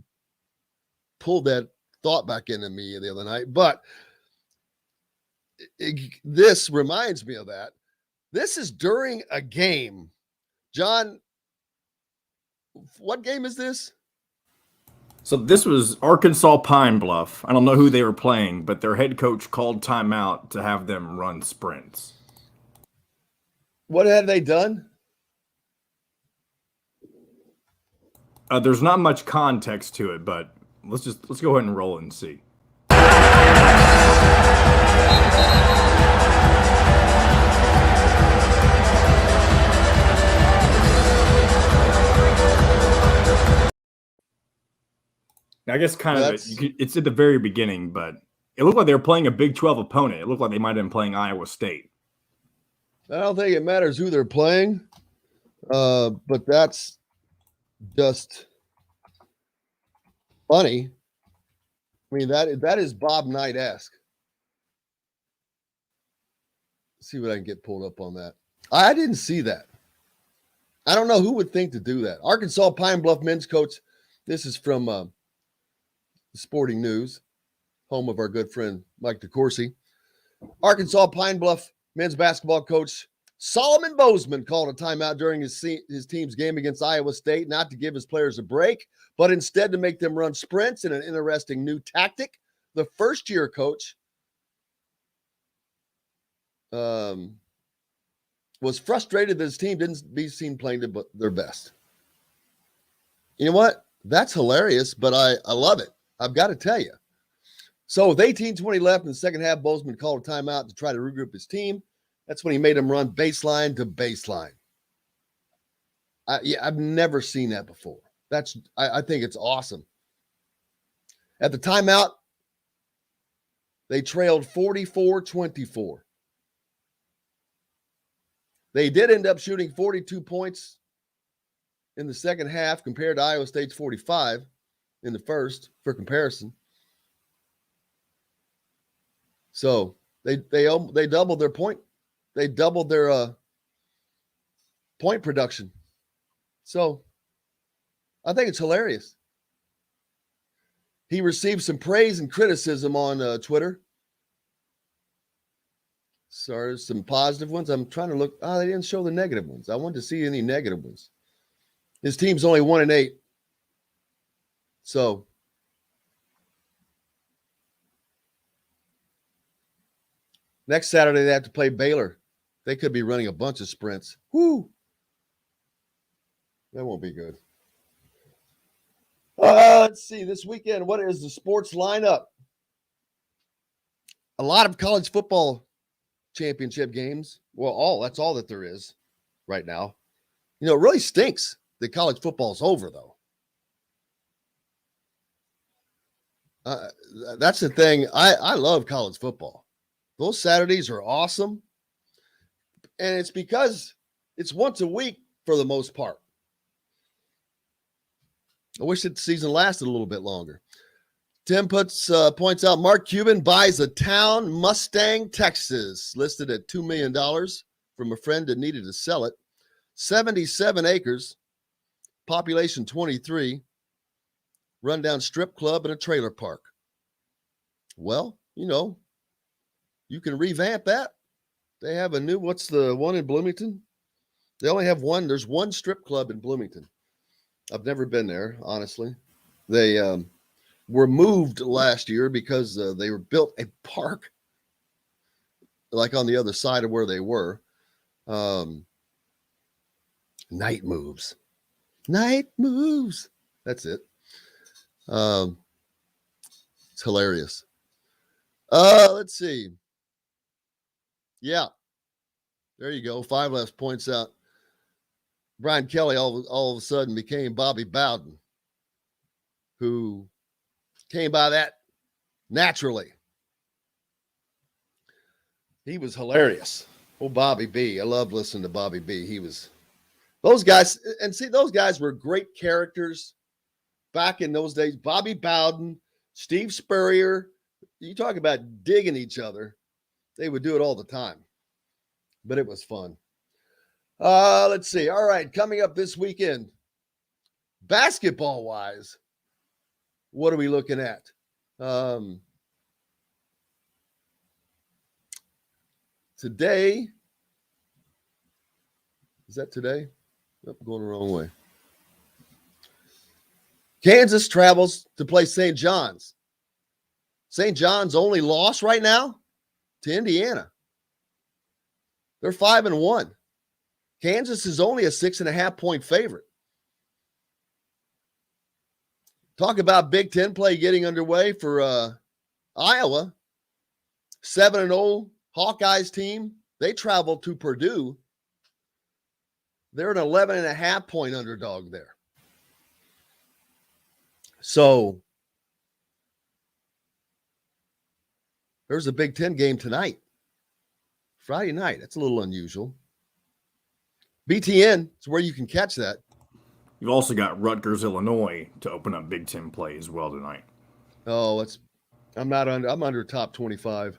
pulled that thought back into me the other night. But this reminds me of that. This is during a game. John, what game is this? So this was Arkansas Pine Bluff. I don't know who they were playing, but their head coach called timeout to have them run sprints. What had they done? There's not much context to it, but let's go ahead and roll it and see. I guess kind of it's at the very beginning, but It looked like they were playing a Big 12 opponent. It looked like they might have been playing Iowa State. I don't think it matters who they're playing, but that's just funny. I mean, that is Bob Knight-esque. Let's see what I can get pulled up on that. I didn't see that. I don't know who would think to do that. Arkansas Pine Bluff men's coach. This is from Sporting News, home of our good friend Mike DeCourcy. Arkansas Pine Bluff men's basketball coach Solomon Bozeman called a timeout during his team's game against Iowa State, not to give his players a break, but instead to make them run sprints in an interesting new tactic. The first-year coach was frustrated that his team didn't be seen playing their best. You know what? That's hilarious, but I love it. I've got to tell you. So with 18:20 left in the second half, Bozeman called a timeout to try to regroup his team. That's when he made them run baseline to baseline. I've never seen that before. I think it's awesome. At the timeout, they trailed 44-24. They did end up shooting 42 points in the second half compared to Iowa State's 45 in the first, for comparison. So they doubled their point. They doubled their point production. So I think it's hilarious. He received some praise and criticism on Twitter. Sorry, some positive ones. I'm trying to look. Oh, they didn't show the negative ones. I wanted to see any negative ones. His team's only 1-8. So next Saturday, they have to play Baylor. They could be running a bunch of sprints. Whoo! That won't be good. Let's see. This weekend, what is the sports lineup? A lot of college football championship games. Well, that's all that there is right now. You know, it really stinks that college football's over, though. That's the thing. I love college football. Those Saturdays are awesome. And it's because it's once a week for the most part. I wish that the season lasted a little bit longer. Tim points out Mark Cuban buys a town, Mustang, Texas, listed at $2 million from a friend that needed to sell it. 77 acres, population 23, rundown strip club and a trailer park. Well, you know, you can revamp that. They have a new, what's the one in Bloomington? They only have one. There's one strip club in Bloomington. I've never been there, honestly. They were moved last year because they were built a park like on the other side of where they were. Night moves. That's it. It's hilarious. Let's see. Yeah. There you go. 5 left points out. Brian Kelly all of a sudden became Bobby Bowden, who came by that naturally. He was hilarious. Oh, Bobby B. I love listening to Bobby B. Those guys, and see, those guys were great characters back in those days. Bobby Bowden, Steve Spurrier. You talk about digging each other. They would do it all the time. But it was fun. Let's see. All right, coming up this weekend, basketball-wise, what are we looking at? Today, is that today? Oh, I'm going the wrong way. Kansas travels to play St. John's. St. John's only loss right now to Indiana. They're 5-1. Kansas is only a 6.5-point favorite. Talk about Big Ten play getting underway for Iowa. 7-0 Hawkeyes team. They travel to Purdue. They're an 11.5-point underdog there. So There's a Big Ten game tonight, Friday night. That's a little unusual. BTN is where you can catch that. You've also got Rutgers, Illinois to open up Big Ten play as well tonight. Oh, I'm under top 25.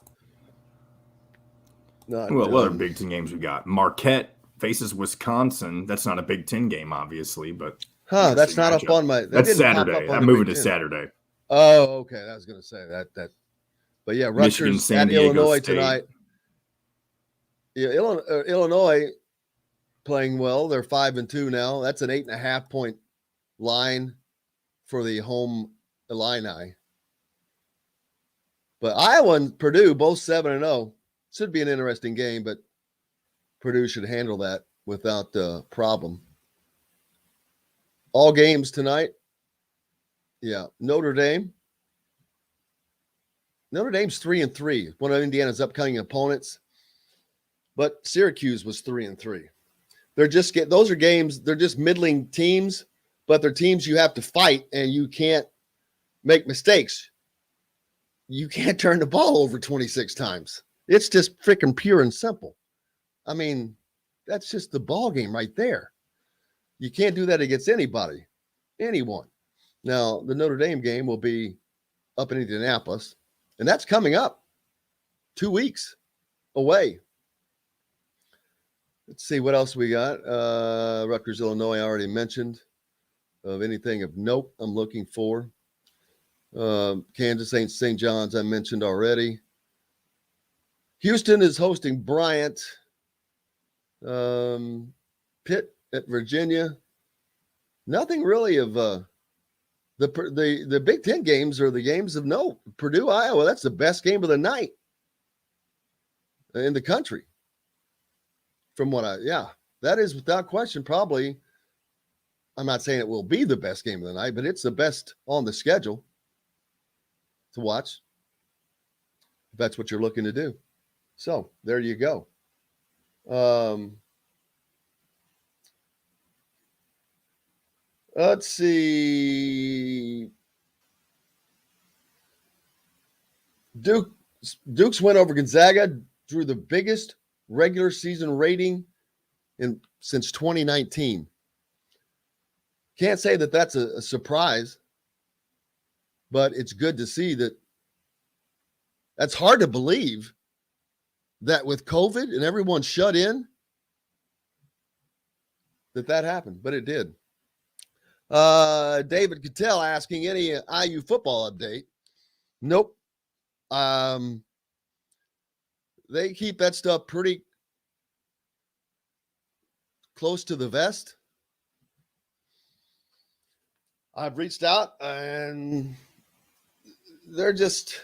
What other Big Ten games we got? Marquette faces Wisconsin. That's not a Big Ten game, obviously, but that's not up on my. That's Saturday. I'm moving to Saturday. Oh, okay. I was going to say that. But yeah, Rutgers at Illinois tonight. Yeah, Illinois playing well. They're 5-2 now. That's an 8.5 point line for the home Illini. But Iowa and Purdue both 7-0. Should be an interesting game, but Purdue should handle that without problem. All games tonight. Yeah, Notre Dame's 3-3, one of Indiana's upcoming opponents. But Syracuse was 3-3. Those are games, they're just middling teams, but they're teams you have to fight and you can't make mistakes. You can't turn the ball over 26 times. It's just freaking pure and simple. I mean, that's just the ball game right there. You can't do that against anybody, anyone. Now, the Notre Dame game will be up in Indianapolis, and that's coming up 2 weeks away. Let's see what else we got. Rutgers, Illinois, I already mentioned. Of anything of note I'm looking for. Kansas, St. John's, I mentioned already. Houston is hosting Bryant. Pitt at Virginia. Nothing really of the Big Ten games are the games of note. Purdue, Iowa, that's the best game of the night in the country. From what that is without question probably. I'm not saying it will be the best game of the night, but it's the best on the schedule to watch. If that's what you're looking to do. So there you go. Let's see. Duke's win over Gonzaga drew the biggest regular season rating since 2019. Can't say that that's a surprise, but it's good to see that. That's hard to believe that with COVID and everyone shut in, that happened, but it did. David Cattell asking any IU football update. Nope. They keep that stuff pretty close to the vest. I've reached out and they're just,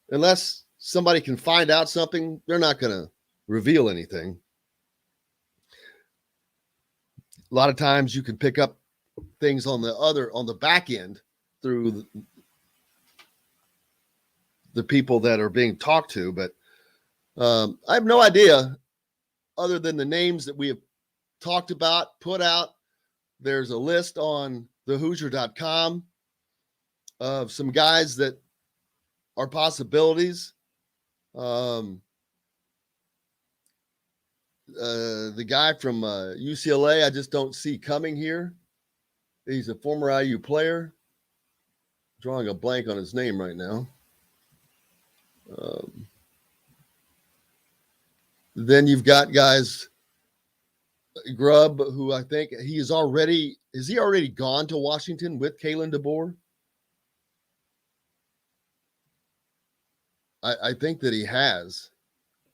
unless somebody can find out something, they're not going to reveal anything. A lot of times you can pick up things on the back end through the people that are being talked to, but I have no idea other than the names that we have talked about, put out. There's a list on thehoosier.com of some guys that are possibilities. The guy from UCLA, I just don't see coming here. He's a former IU player. Drawing a blank on his name right now. Then you've got guys, Grubb, who I think is he already gone to Washington with Kalen DeBoer? I think that he has,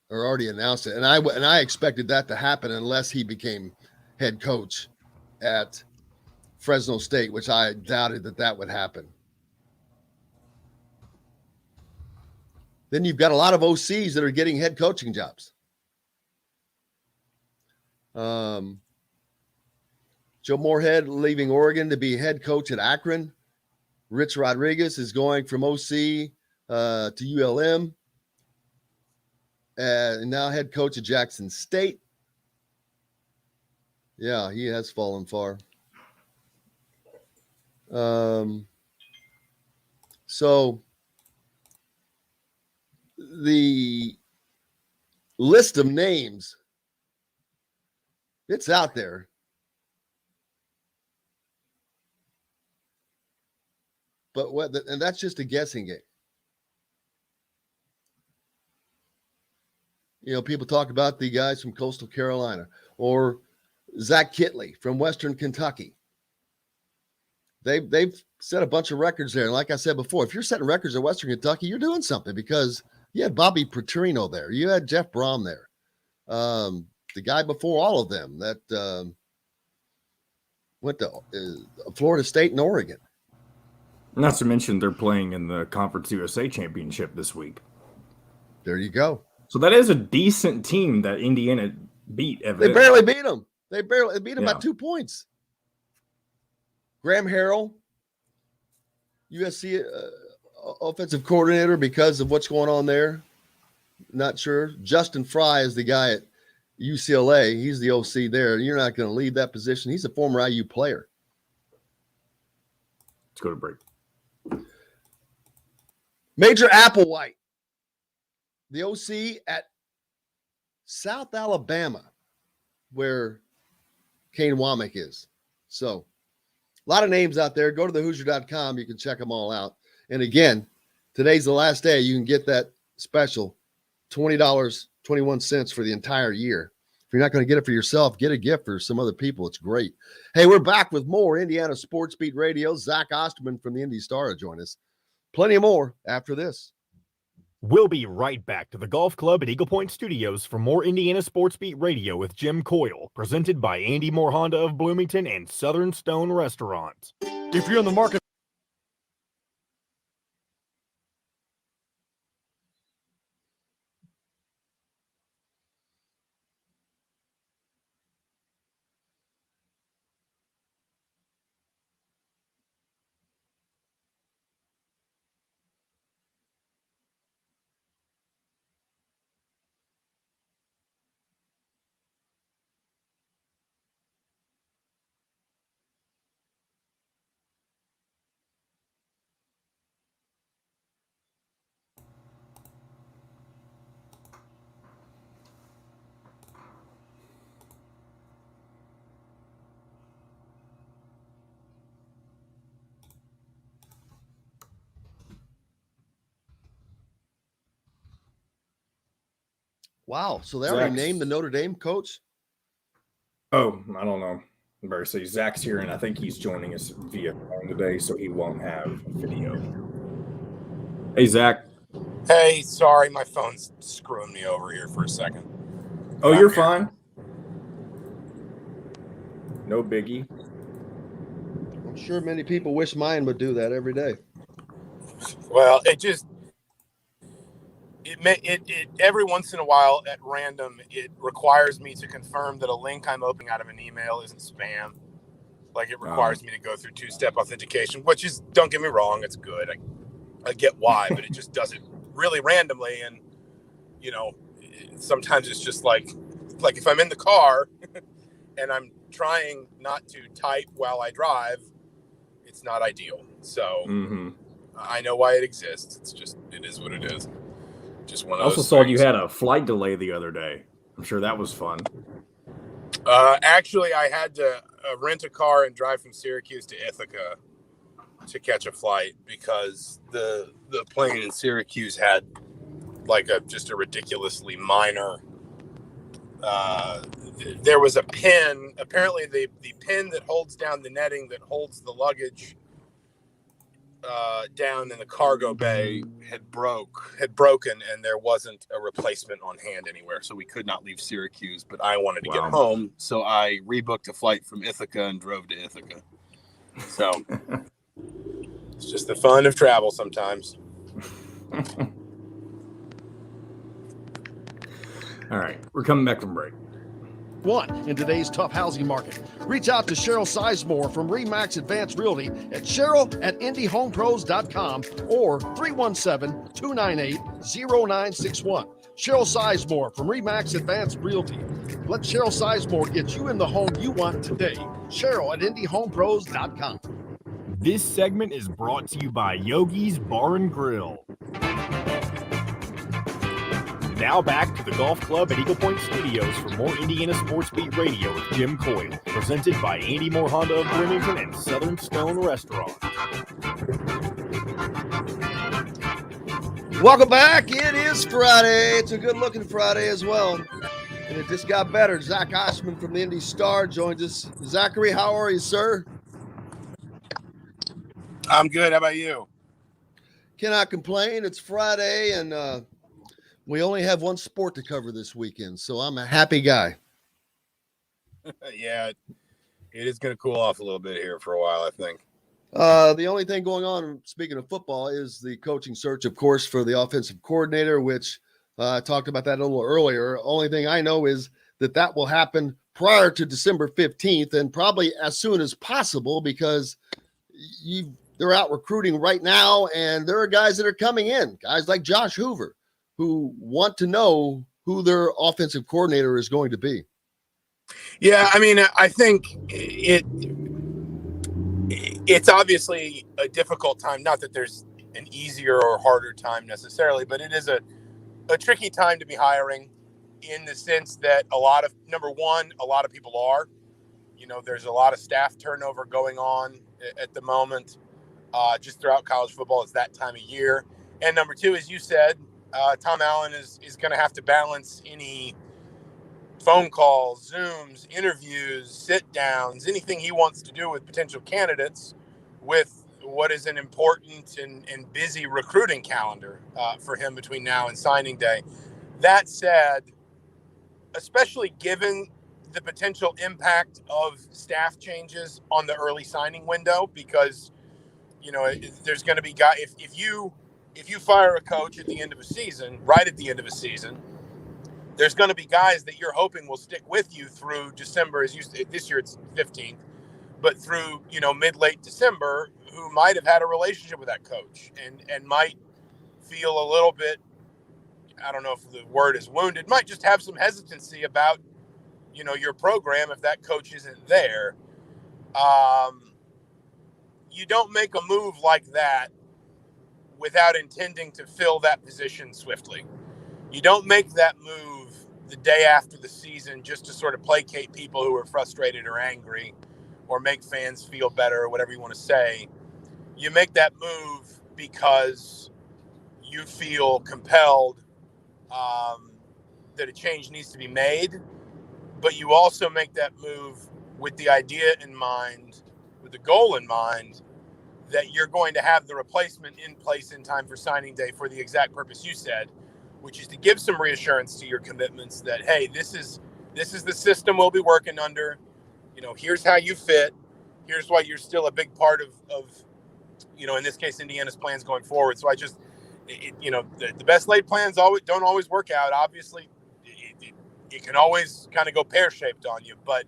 or already announced it. And I expected that to happen unless he became head coach at Fresno State, which I doubted that would happen. Then you've got a lot of OCs that are getting head coaching jobs. Joe Moorhead leaving Oregon to be head coach at Akron. Rich Rodriguez is going from OC to ULM. And now head coach at Jackson State. Yeah, he has fallen far. So the list of names, it's out there. But and that's just a guessing game. You know, people talk about the guys from Coastal Carolina or Zach Kitley from Western Kentucky. They've set a bunch of records there. And like I said before, if you're setting records at Western Kentucky, you're doing something because you had Bobby Petrino there. You had Jeff Brom there. The guy before all of them that went to Florida State and Oregon. Not to mention they're playing in the Conference USA Championship this week. There you go. So that is a decent team that Indiana beat. They barely beat them. They barely beat them by 2 points. Graham Harrell, USC offensive coordinator because of what's going on there. Not sure. Justin Fry is the guy at UCLA. He's the OC there. You're not going to leave that position. He's a former IU player. Let's go to break. Major Applewhite, the OC at South Alabama, where Kane Womack is. So, a lot of names out there. Go to thehoosier.com. You can check them all out. And again, today's the last day. You can get that special $20.21 for the entire year. If you're not going to get it for yourself, get a gift for some other people. It's great. Hey, we're back with more Indiana Sports Beat Radio. Zach Osterman from the Indy Star to join us. Plenty more after this. We'll be right back to the Golf Club at Eagle Point Studios for more Indiana Sports Beat Radio with Jim Coyle, presented by Andy Moore Honda of Bloomington and Southern Stone Restaurant. If you're in the market. Wow. So they already named the Notre Dame coach? Oh, I don't know. I better say Zach's here, and I think he's joining us via phone today, so he won't have video. Hey, Zach. Hey, sorry, my phone's screwing me over here for a second. Oh, you're fine. No biggie. I'm sure many people wish mine would do that every day. Well, it every once in a while at random, it requires me to confirm that a link I'm opening out of an email isn't spam. Like it requires me to go through two-step authentication, which is, don't get me wrong, it's good. I get why, but it just does it really randomly. And, you know, sometimes it's just like if I'm in the car and I'm trying not to type while I drive, it's not ideal. So I know why it exists. It's just, it is what it is. Just one of those. I also saw you had a flight delay the other day. I'm sure that was fun. Actually, I had to rent a car and drive from Syracuse to Ithaca to catch a flight because the plane in Syracuse had like just a ridiculously minor. There was a pin. Apparently, the pin that holds down the netting that holds the luggage down in the cargo bay had broken, and there wasn't a replacement on hand anywhere, so we could not leave Syracuse. But I wanted to get home, so I rebooked a flight from Ithaca and drove to Ithaca. So it's just the fun of travel sometimes. All right, we're coming back from break. In today's tough housing market. Reach out to Cheryl Sizemore from Remax Advanced Realty at Cheryl@IndyHomePros.com or 317-298-0961. Cheryl Sizemore from Remax Advanced Realty. Let Cheryl Sizemore get you in the home you want today. Cheryl@IndyHomePros.com. This segment is brought to you by Yogi's Bar and Grill. Now back to the Golf Club at Eagle Point Studios for more Indiana Sports Beat Radio with Jim Coyle, presented by Andy Moore Honda of Bloomington and Southern Stone Restaurant. Welcome back. It is Friday. It's a good-looking Friday as well. And it just got better. Zach Osterman from the Indy Star joins us. Zachary, how are you, sir? I'm good. How about you? Cannot complain. It's Friday, and we only have one sport to cover this weekend, so I'm a happy guy. Yeah, it is going to cool off a little bit here for a while, I think. The only thing going on, speaking of football, is the coaching search, of course, for the offensive coordinator, which I talked about that a little earlier. Only thing I know is that will happen prior to December 15th and probably as soon as possible, because they're out recruiting right now, and there are guys that are coming in, guys like Josh Hoover, who want to know who their offensive coordinator is going to be. Yeah, I mean, I think it's obviously a difficult time. Not that there's an easier or harder time necessarily, but it is a tricky time to be hiring, in the sense that a lot of people are. There's a lot of staff turnover going on at the moment, just throughout college football. It's that time of year. And number two, as you said, Tom Allen is going to have to balance any phone calls, Zooms, interviews, sit-downs, anything he wants to do with potential candidates with what is an important and busy recruiting calendar for him between now and signing day. That said, especially given the potential impact of staff changes on the early signing window, because there's going to be guys, if you fire a coach at the end of a season, right at the end of a season, there's going to be guys that you're hoping will stick with you through December. This year it's 15th, but through mid-late December, who might have had a relationship with that coach and might feel a little bit, I don't know if the word is wounded, might just have some hesitancy about your program if that coach isn't there. You don't make a move like that without intending to fill that position swiftly. You don't make that move the day after the season just to sort of placate people who are frustrated or angry, or make fans feel better, or whatever you want to say. You make that move because you feel compelled that a change needs to be made, but you also make that move with the idea in mind, with the goal in mind, that you're going to have the replacement in place in time for signing day for the exact purpose you said, which is to give some reassurance to your commitments that, hey, this is the system we'll be working under. Here's how you fit. Here's why you're still a big part of in this case, Indiana's plans going forward. So the best laid plans don't always work out. Obviously, it can always kind of go pear-shaped on you, but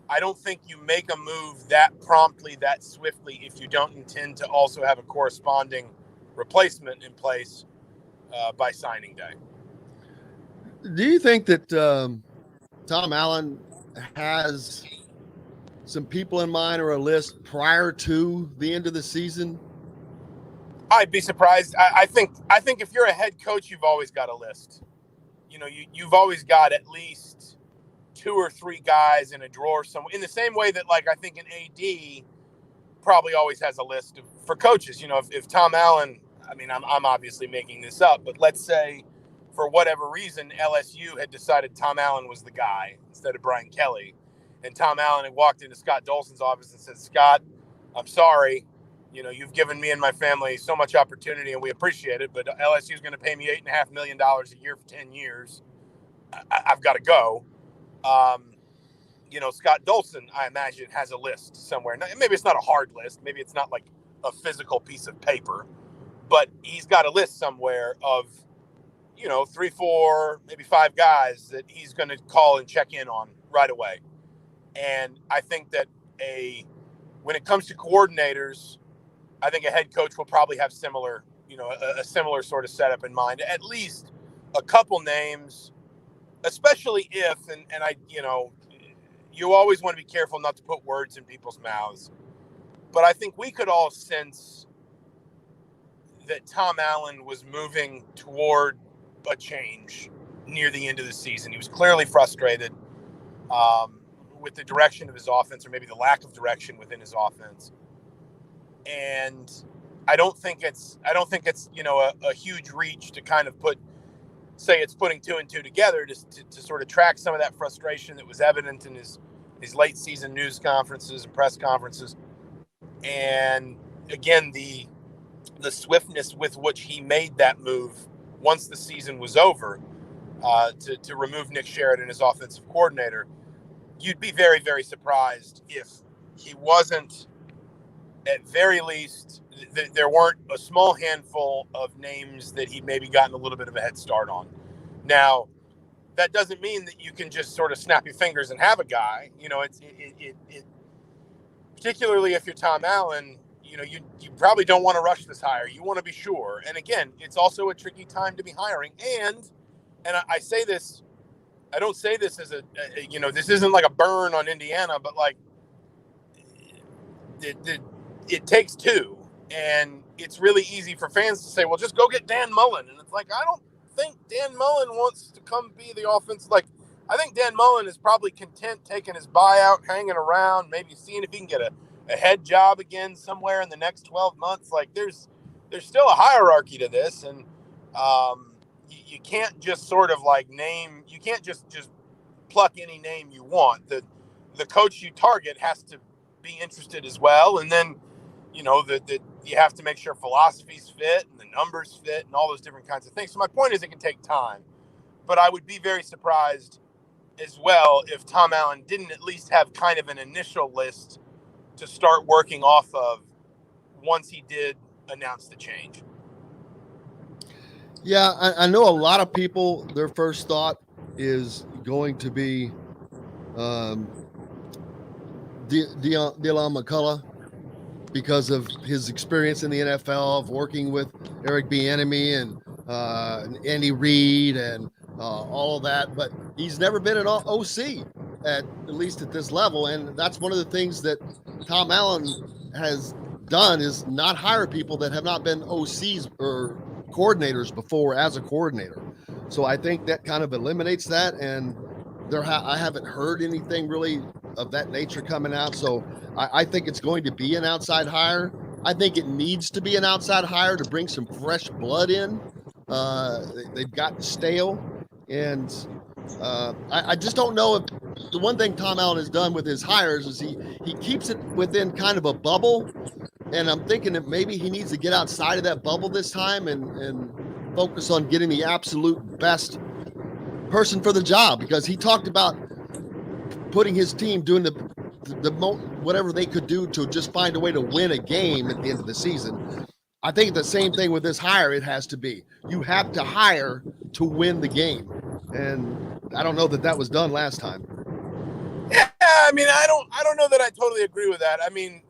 I don't think you make a move that promptly, that swiftly, if you don't intend to also have a corresponding replacement in place by signing day. Do you think that Tom Allen has some people in mind or a list prior to the end of the season? I'd be surprised. I think if you're a head coach, you've always got a list. You've always got at least 2 or 3 guys in a drawer somewhere, in the same way that, like, I think an AD probably always has a list for coaches. If Tom Allen, I mean, I'm obviously making this up, but let's say for whatever reason, LSU had decided Tom Allen was the guy instead of Brian Kelly. And Tom Allen had walked into Scott Dolson's office and said, Scott, I'm sorry. You've given me and my family so much opportunity and we appreciate it, but LSU is going to pay me $8.5 million a year for 10 years. I've got to go. Scott Dolson, I imagine, has a list somewhere. Now, maybe it's not a hard list. Maybe it's not like a physical piece of paper, but he's got a list somewhere of, 3, 4, maybe 5 guys that he's going to call and check in on right away. And I think that when it comes to coordinators, I think a head coach will probably have similar, a similar sort of setup in mind, at least a couple names, especially if, and I, you always want to be careful not to put words in people's mouths, but I think we could all sense that Tom Allen was moving toward a change near the end of the season. He was clearly frustrated with the direction of his offense, or maybe the lack of direction within his offense. And I don't think it's a huge reach to kind of say it's putting two and two together to sort of track some of that frustration that was evident in his late season news conferences and press conferences. And again, the swiftness with which he made that move once the season was over to remove Nick Sheridan as offensive coordinator. You'd be very, very surprised if he wasn't, at very least, there weren't a small handful of names that he'd maybe gotten a little bit of a head start on. Now, that doesn't mean that you can just sort of snap your fingers and have a guy. It particularly if you're Tom Allen, you probably don't want to rush this hire. You want to be sure. And again, it's also a tricky time to be hiring. And I say this, I don't say this as this isn't like a burn on Indiana, but like it takes two. And it's really easy for fans to say, well, just go get Dan Mullen. And it's like, I don't think Dan Mullen wants to come be the offense. Like, I think Dan Mullen is probably content taking his buyout, hanging around, maybe seeing if he can get a head job again somewhere in the next 12 months. Like, there's still a hierarchy to this. And you can't just sort of like you can't just pluck any name you want. The coach you target has to be interested as well. And then, that you have to make sure philosophies fit and the numbers fit and all those different kinds of things. So my point is it can take time. But I would be very surprised as well if Tom Allen didn't at least have kind of an initial list to start working off of once he did announce the change. Yeah, I know a lot of people, their first thought is going to be De'Lon McCullough because of his experience in the NFL of working with Eric Bieniemy and Andy Reid and all of that. But he's never been an OC at least at this level. And that's one of the things that Tom Allen has done is not hire people that have not been OCs or coordinators before as a coordinator. So I think that kind of eliminates that. And I haven't heard anything really of that nature coming out. So I think it's going to be an outside hire. I think it needs to be an outside hire to bring some fresh blood in. They've gotten stale. And I just don't know if the one thing Tom Allen has done with his hires is he keeps it within kind of a bubble. And I'm thinking that maybe he needs to get outside of that bubble this time and focus on getting the absolute best person for the job, because he talked about putting his team doing whatever they could do to just find a way to win a game at the end of the season. I think the same thing with this hire. It has to be, you have to hire to win the game. And I don't know that was done last time. Yeah. I mean, I don't know that I totally agree with that. I mean,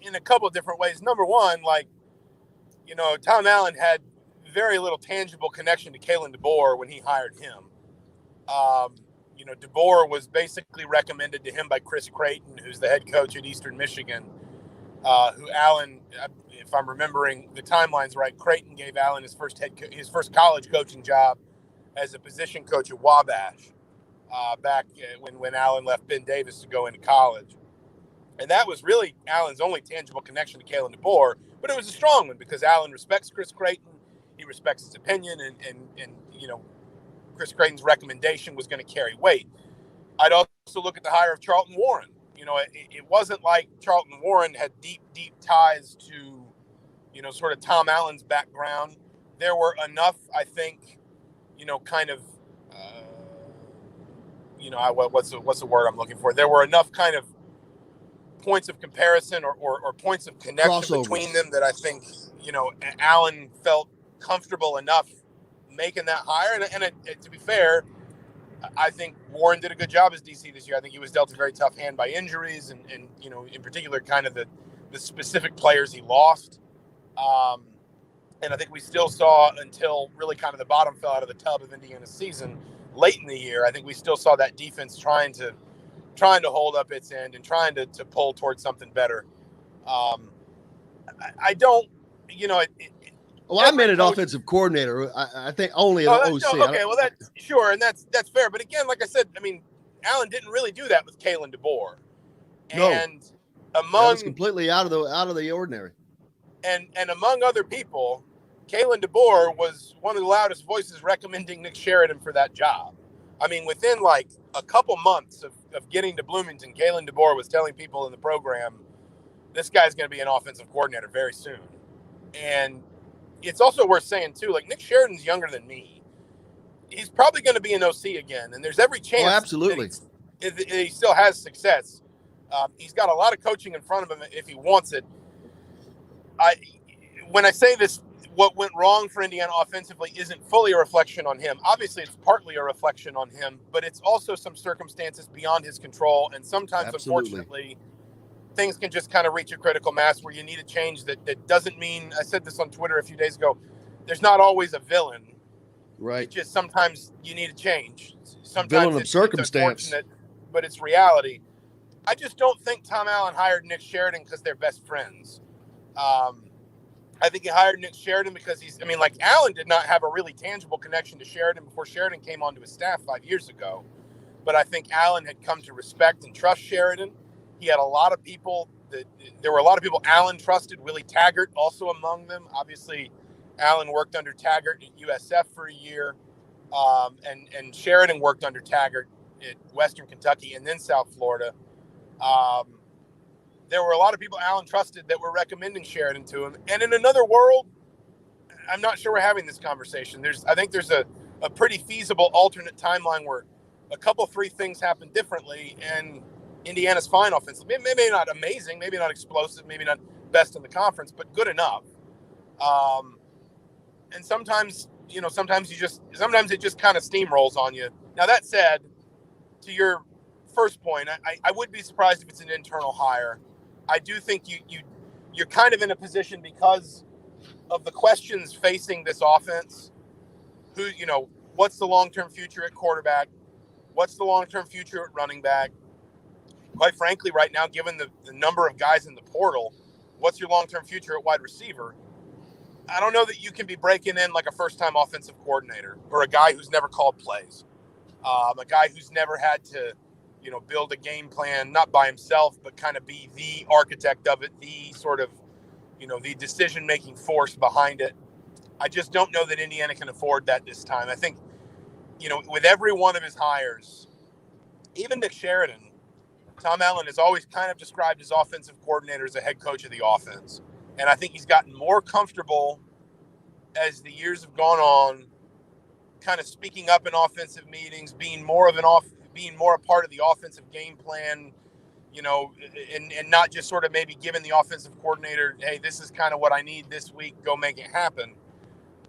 in a couple of different ways. Number one, Tom Allen had very little tangible connection to Kalen DeBoer when he hired him. DeBoer was basically recommended to him by Chris Creighton, who's the head coach at Eastern Michigan, who Allen, if I'm remembering the timelines right, Creighton gave Allen his first college coaching job as a position coach at Wabash back when Allen left Ben Davis to go into college. And that was really Allen's only tangible connection to Kalen DeBoer, but it was a strong one because Allen respects Chris Creighton. He respects his opinion, and Chris Creighton's recommendation was going to carry weight. I'd also look at the hire of Charlton Warren. It wasn't like Charlton Warren had deep ties to, sort of Tom Allen's background. There were enough, I think, what's the word I'm looking for? There were enough kind of points of comparison or points of connection between them that I think, Allen felt comfortable enough making that hire. And to be fair, I think Warren did a good job as DC this year. I think he was dealt a very tough hand by injuries and in particular kind of the specific players he lost. And I think we still saw, until really kind of the bottom fell out of the tub of Indiana's season late in the year, I think we still saw that defense trying to hold up its end and trying to pull towards something better. I don't, Oh, I meant an offensive coordinator. I think only an OC. Okay, well, that's sure, and that's fair. But again, like I said, I mean, Allen didn't really do that with Kalen DeBoer. And that was completely out of the ordinary. And among other people, Kalen DeBoer was one of the loudest voices recommending Nick Sheridan for that job. I mean, within like a couple months of getting to Bloomington, Kalen DeBoer was telling people in the program, this guy's going to be an offensive coordinator very soon. And it's also worth saying, too, like Nick Sheridan's younger than me. He's probably going to be an OC again. And there's every chance absolutely. that he still has success. He's got a lot of coaching in front of him if he wants it. When I say this, what went wrong for Indiana offensively isn't fully a reflection on him. Obviously, it's partly a reflection on him, but it's also some circumstances beyond his control. And sometimes, unfortunately, things can just kind of reach a critical mass where you need a change that doesn't mean, I said this on Twitter a few days ago, there's not always a villain. Right. It's just sometimes you need a change. Sometimes villain of circumstance. It's unfortunate, but it's reality. I just don't think Tom Allen hired Nick Sheridan because they're best friends. I think he hired Nick Sheridan because Allen did not have a really tangible connection to Sheridan before Sheridan came onto his staff 5 years ago. But I think Allen had come to respect and trust Sheridan. He had a lot of people there were a lot of people Allen trusted, Willie Taggart also among them. Obviously, Allen worked under Taggart at USF for a year. And Sheridan worked under Taggart at Western Kentucky and then South Florida. There were a lot of people Allen trusted that were recommending Sheridan to him. And in another world, I'm not sure we're having this conversation. I think there's a pretty feasible alternate timeline where a couple, three things happen differently, and Indiana's fine offensively. Maybe not amazing, maybe not explosive, maybe not best in the conference, but good enough. And sometimes it just kind of steamrolls on you. Now, that said, to your first point, I would be surprised if it's an internal hire. I do think you're kind of in a position because of the questions facing this offense. What's the long-term future at quarterback? What's the long-term future at running back? Quite frankly, right now, given the number of guys in the portal, what's your long-term future at wide receiver? I don't know that you can be breaking in like a first-time offensive coordinator or a guy who's never called plays, a guy who's never had to build a game plan, not by himself, but kind of be the architect of it, the sort of, the decision-making force behind it. I just don't know that Indiana can afford that this time. I think, with every one of his hires, even Nick Sheridan, Tom Allen has always kind of described his offensive coordinator as a head coach of the offense. And I think he's gotten more comfortable as the years have gone on, kind of speaking up in offensive meetings, being more a part of the offensive game plan, and not just sort of maybe giving the offensive coordinator, hey, this is kind of what I need this week, go make it happen.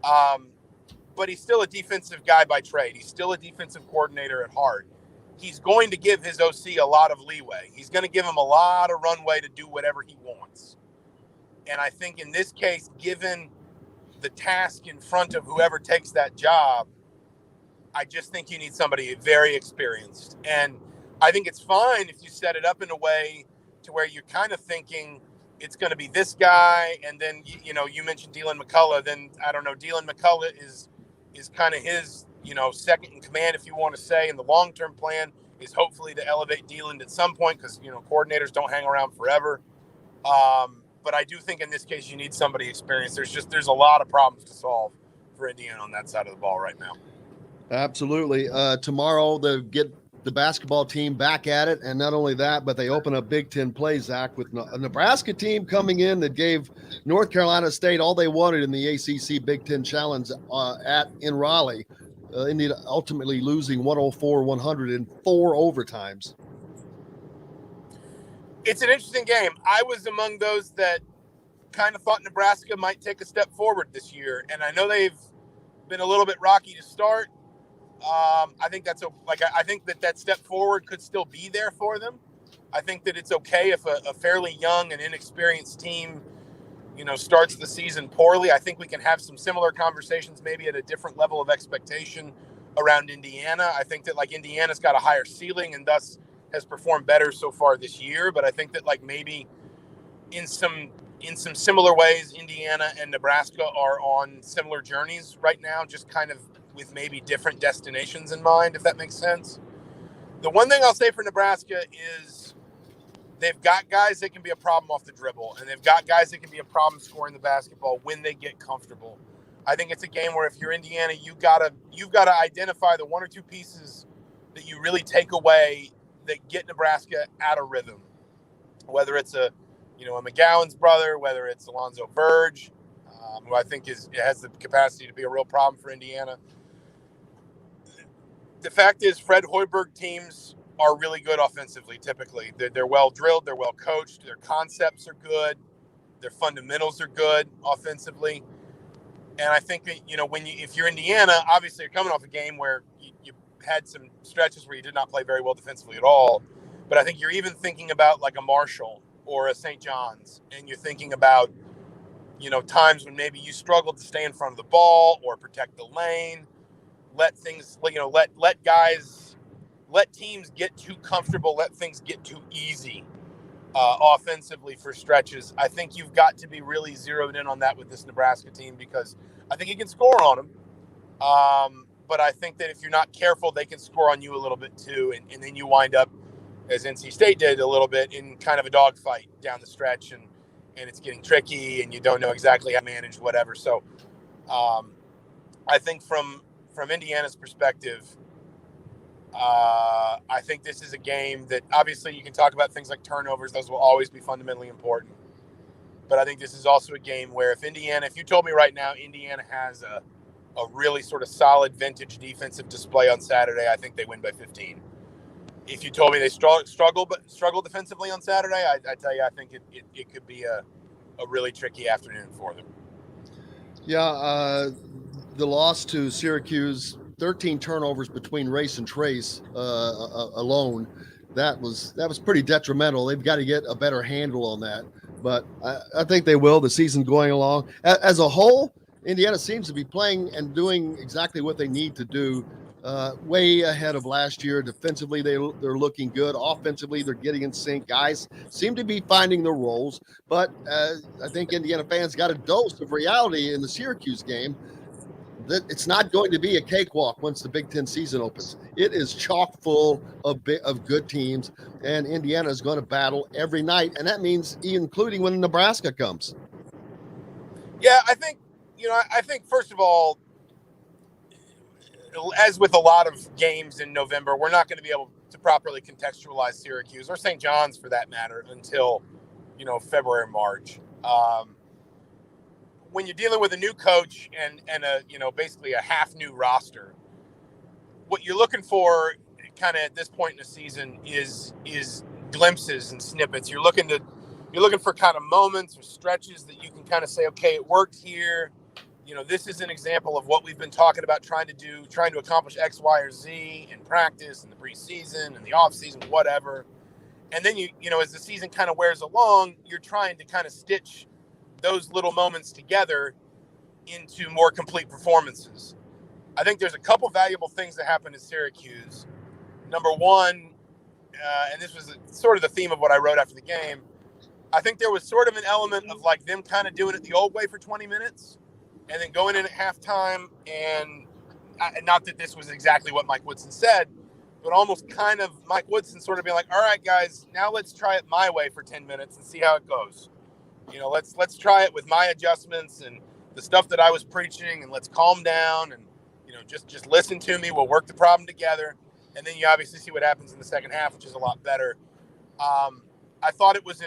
But he's still a defensive guy by trade. He's still a defensive coordinator at heart. He's going to give his OC a lot of leeway. He's going to give him a lot of runway to do whatever he wants. And I think in this case, given the task in front of whoever takes that job, I just think you need somebody very experienced. And I think it's fine if you set it up in a way to where you're kind of thinking it's going to be this guy. And then, you mentioned Dylan McCullough. Then, I don't know, Dylan McCullough is kind of his, second in command, if you want to say. And the long-term plan is hopefully to elevate Dylan at some point because, coordinators don't hang around forever. But I do think in this case you need somebody experienced. There's a lot of problems to solve for Indiana on that side of the ball right now. Absolutely. Tomorrow they get the basketball team back at it, and not only that, but they open up Big Ten play, Zach, with a Nebraska team coming in that gave North Carolina State all they wanted in the ACC Big Ten Challenge in Raleigh. Indiana ultimately losing 104-100 in 4 overtimes. It's an interesting game. I was among those that kind of thought Nebraska might take a step forward this year, and I know they've been a little bit rocky to start. I think I think that step forward could still be there for them. I think that it's okay if a fairly young and inexperienced team, starts the season poorly. I think we can have some similar conversations, maybe at a different level of expectation around Indiana. I think that Indiana's got a higher ceiling and thus has performed better so far this year. But I think that maybe in some in some similar ways, Indiana and Nebraska are on similar journeys right now, just kind of with maybe different destinations in mind, if that makes sense. The one thing I'll say for Nebraska is they've got guys that can be a problem off the dribble, and they've got guys that can be a problem scoring the basketball when they get comfortable. I think it's a game where if you're Indiana, you've got to identify the one or two pieces that you really take away that get Nebraska out of rhythm. Whether it's a McGowan's brother, whether it's Alonzo Verge, who I think has the capacity to be a real problem for Indiana. The fact is, Fred Hoiberg teams are really good offensively. Typically, they're well drilled, they're well coached, their concepts are good, their fundamentals are good offensively. And I think that, if you're Indiana, obviously you're coming off a game where you had some stretches where you did not play very well defensively at all. But I think you're even thinking about like a Marshall or a St. John's, and you're thinking about, times when maybe you struggled to stay in front of the ball or protect the lane, let teams get too comfortable, let things get too easy offensively for stretches. I think you've got to be really zeroed in on that with this Nebraska team, because I think you can score on them. But I think that if you're not careful, they can score on you a little bit too. And then you wind up, as NC State did a little bit, in kind of a dogfight down the stretch, and it's getting tricky and you don't know exactly how to manage whatever. So I think from Indiana's perspective, I think this is a game that obviously you can talk about things like turnovers. Those will always be fundamentally important. But I think this is also a game where if you told me right now Indiana has a really sort of solid vintage defensive display on Saturday, I think they win by 15. If you told me they struggle defensively on Saturday, I tell you, I think it could be a really tricky afternoon for them. Yeah, the loss to Syracuse, 13 turnovers between Race and Trace alone. That was pretty detrimental. They've got to get a better handle on that. But I think they will. The season's going along. As a whole, Indiana seems to be playing and doing exactly what they need to do. Way ahead of last year. Defensively, they're looking good. Offensively, they're getting in sync. Guys seem to be finding their roles. But I think Indiana fans got a dose of reality in the Syracuse game. That it's not going to be a cakewalk once the Big Ten season opens. It is chock full of good teams, and Indiana is going to battle every night, and that means including when Nebraska comes. Yeah, I think first of all, as with a lot of games in November, we're not going to be able to properly contextualize Syracuse or St. John's for that matter until February, March. When you're dealing with a new coach and basically a half new roster, what you're looking for kind of at this point in the season is glimpses and snippets. You're looking for kind of moments or stretches that you can kind of say, okay, it worked here. This is an example of what we've been talking about trying to accomplish X, Y, or Z in practice, in the preseason, in the off season, whatever. And then as the season kind of wears along, you're trying to kind of stitch those little moments together into more complete performances. I think there's a couple valuable things that happened in Syracuse. Number one, and this was sort of the theme of what I wrote after the game, I think there was sort of an element of like them kind of doing it the old way for 20 minutes and then going in at halftime, and not that this was exactly what Mike Woodson said, but almost kind of Mike Woodson sort of being like, all right, guys, now let's try it my way for 10 minutes and see how it goes. Let's try it with my adjustments and the stuff that I was preaching, and let's calm down and, just listen to me. We'll work the problem together. And then you obviously see what happens in the second half, which is a lot better. I thought it was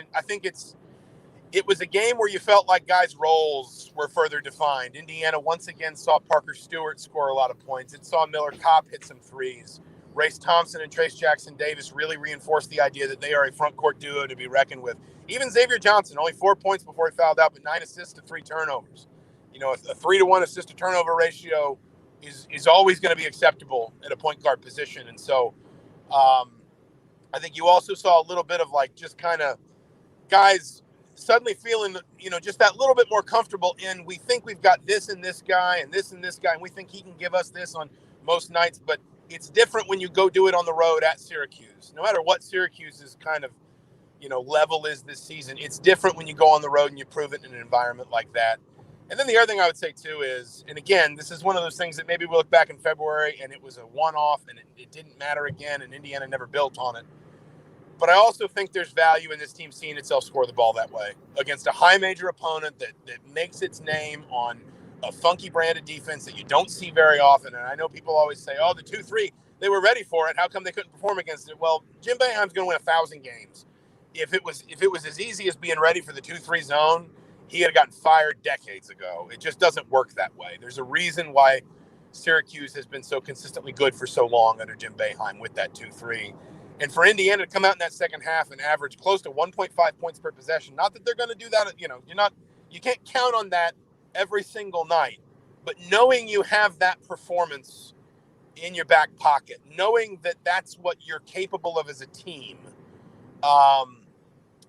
a game where you felt like guys' roles were further defined. Indiana once again saw Parker Stewart score a lot of points. It saw Miller Kopp hit some threes. Race Thompson and Trace Jackson Davis really reinforced the idea that they are a front court duo to be reckoned with. Even Xavier Johnson, only 4 points before he fouled out, but 9 assists to 3 turnovers. A 3-to-1 assist to turnover ratio is always going to be acceptable at a point guard position. And so I think you also saw a little bit of like just kind of guys suddenly feeling, just that little bit more comfortable in, we think we've got this and this guy and this and this guy, and we think he can give us this on most nights, but it's different when you go do it on the road at Syracuse. No matter what Syracuse is kind of, level is this season. It's different when you go on the road and you prove it in an environment like that. And then the other thing I would say too is, and again, this is one of those things that maybe we look back in February and it was a one-off and it didn't matter again and Indiana never built on it. But I also think there's value in this team seeing itself score the ball that way against a high major opponent that makes its name on a funky brand of defense that you don't see very often. And I know people always say, oh, the 2-3, they were ready for it. How come they couldn't perform against it? Well, Jim Boeheim's going to win 1,000 games. If it was as easy as being ready for the 2-3 zone, he had gotten fired decades ago. It just doesn't work that way. There's a reason why Syracuse has been so consistently good for so long under Jim Boeheim with that 2-3. And for Indiana to come out in that second half and average close to 1.5 points per possession, not that they're going to do that, you can't count on that every single night, but knowing you have that performance in your back pocket, knowing that that's what you're capable of as a team,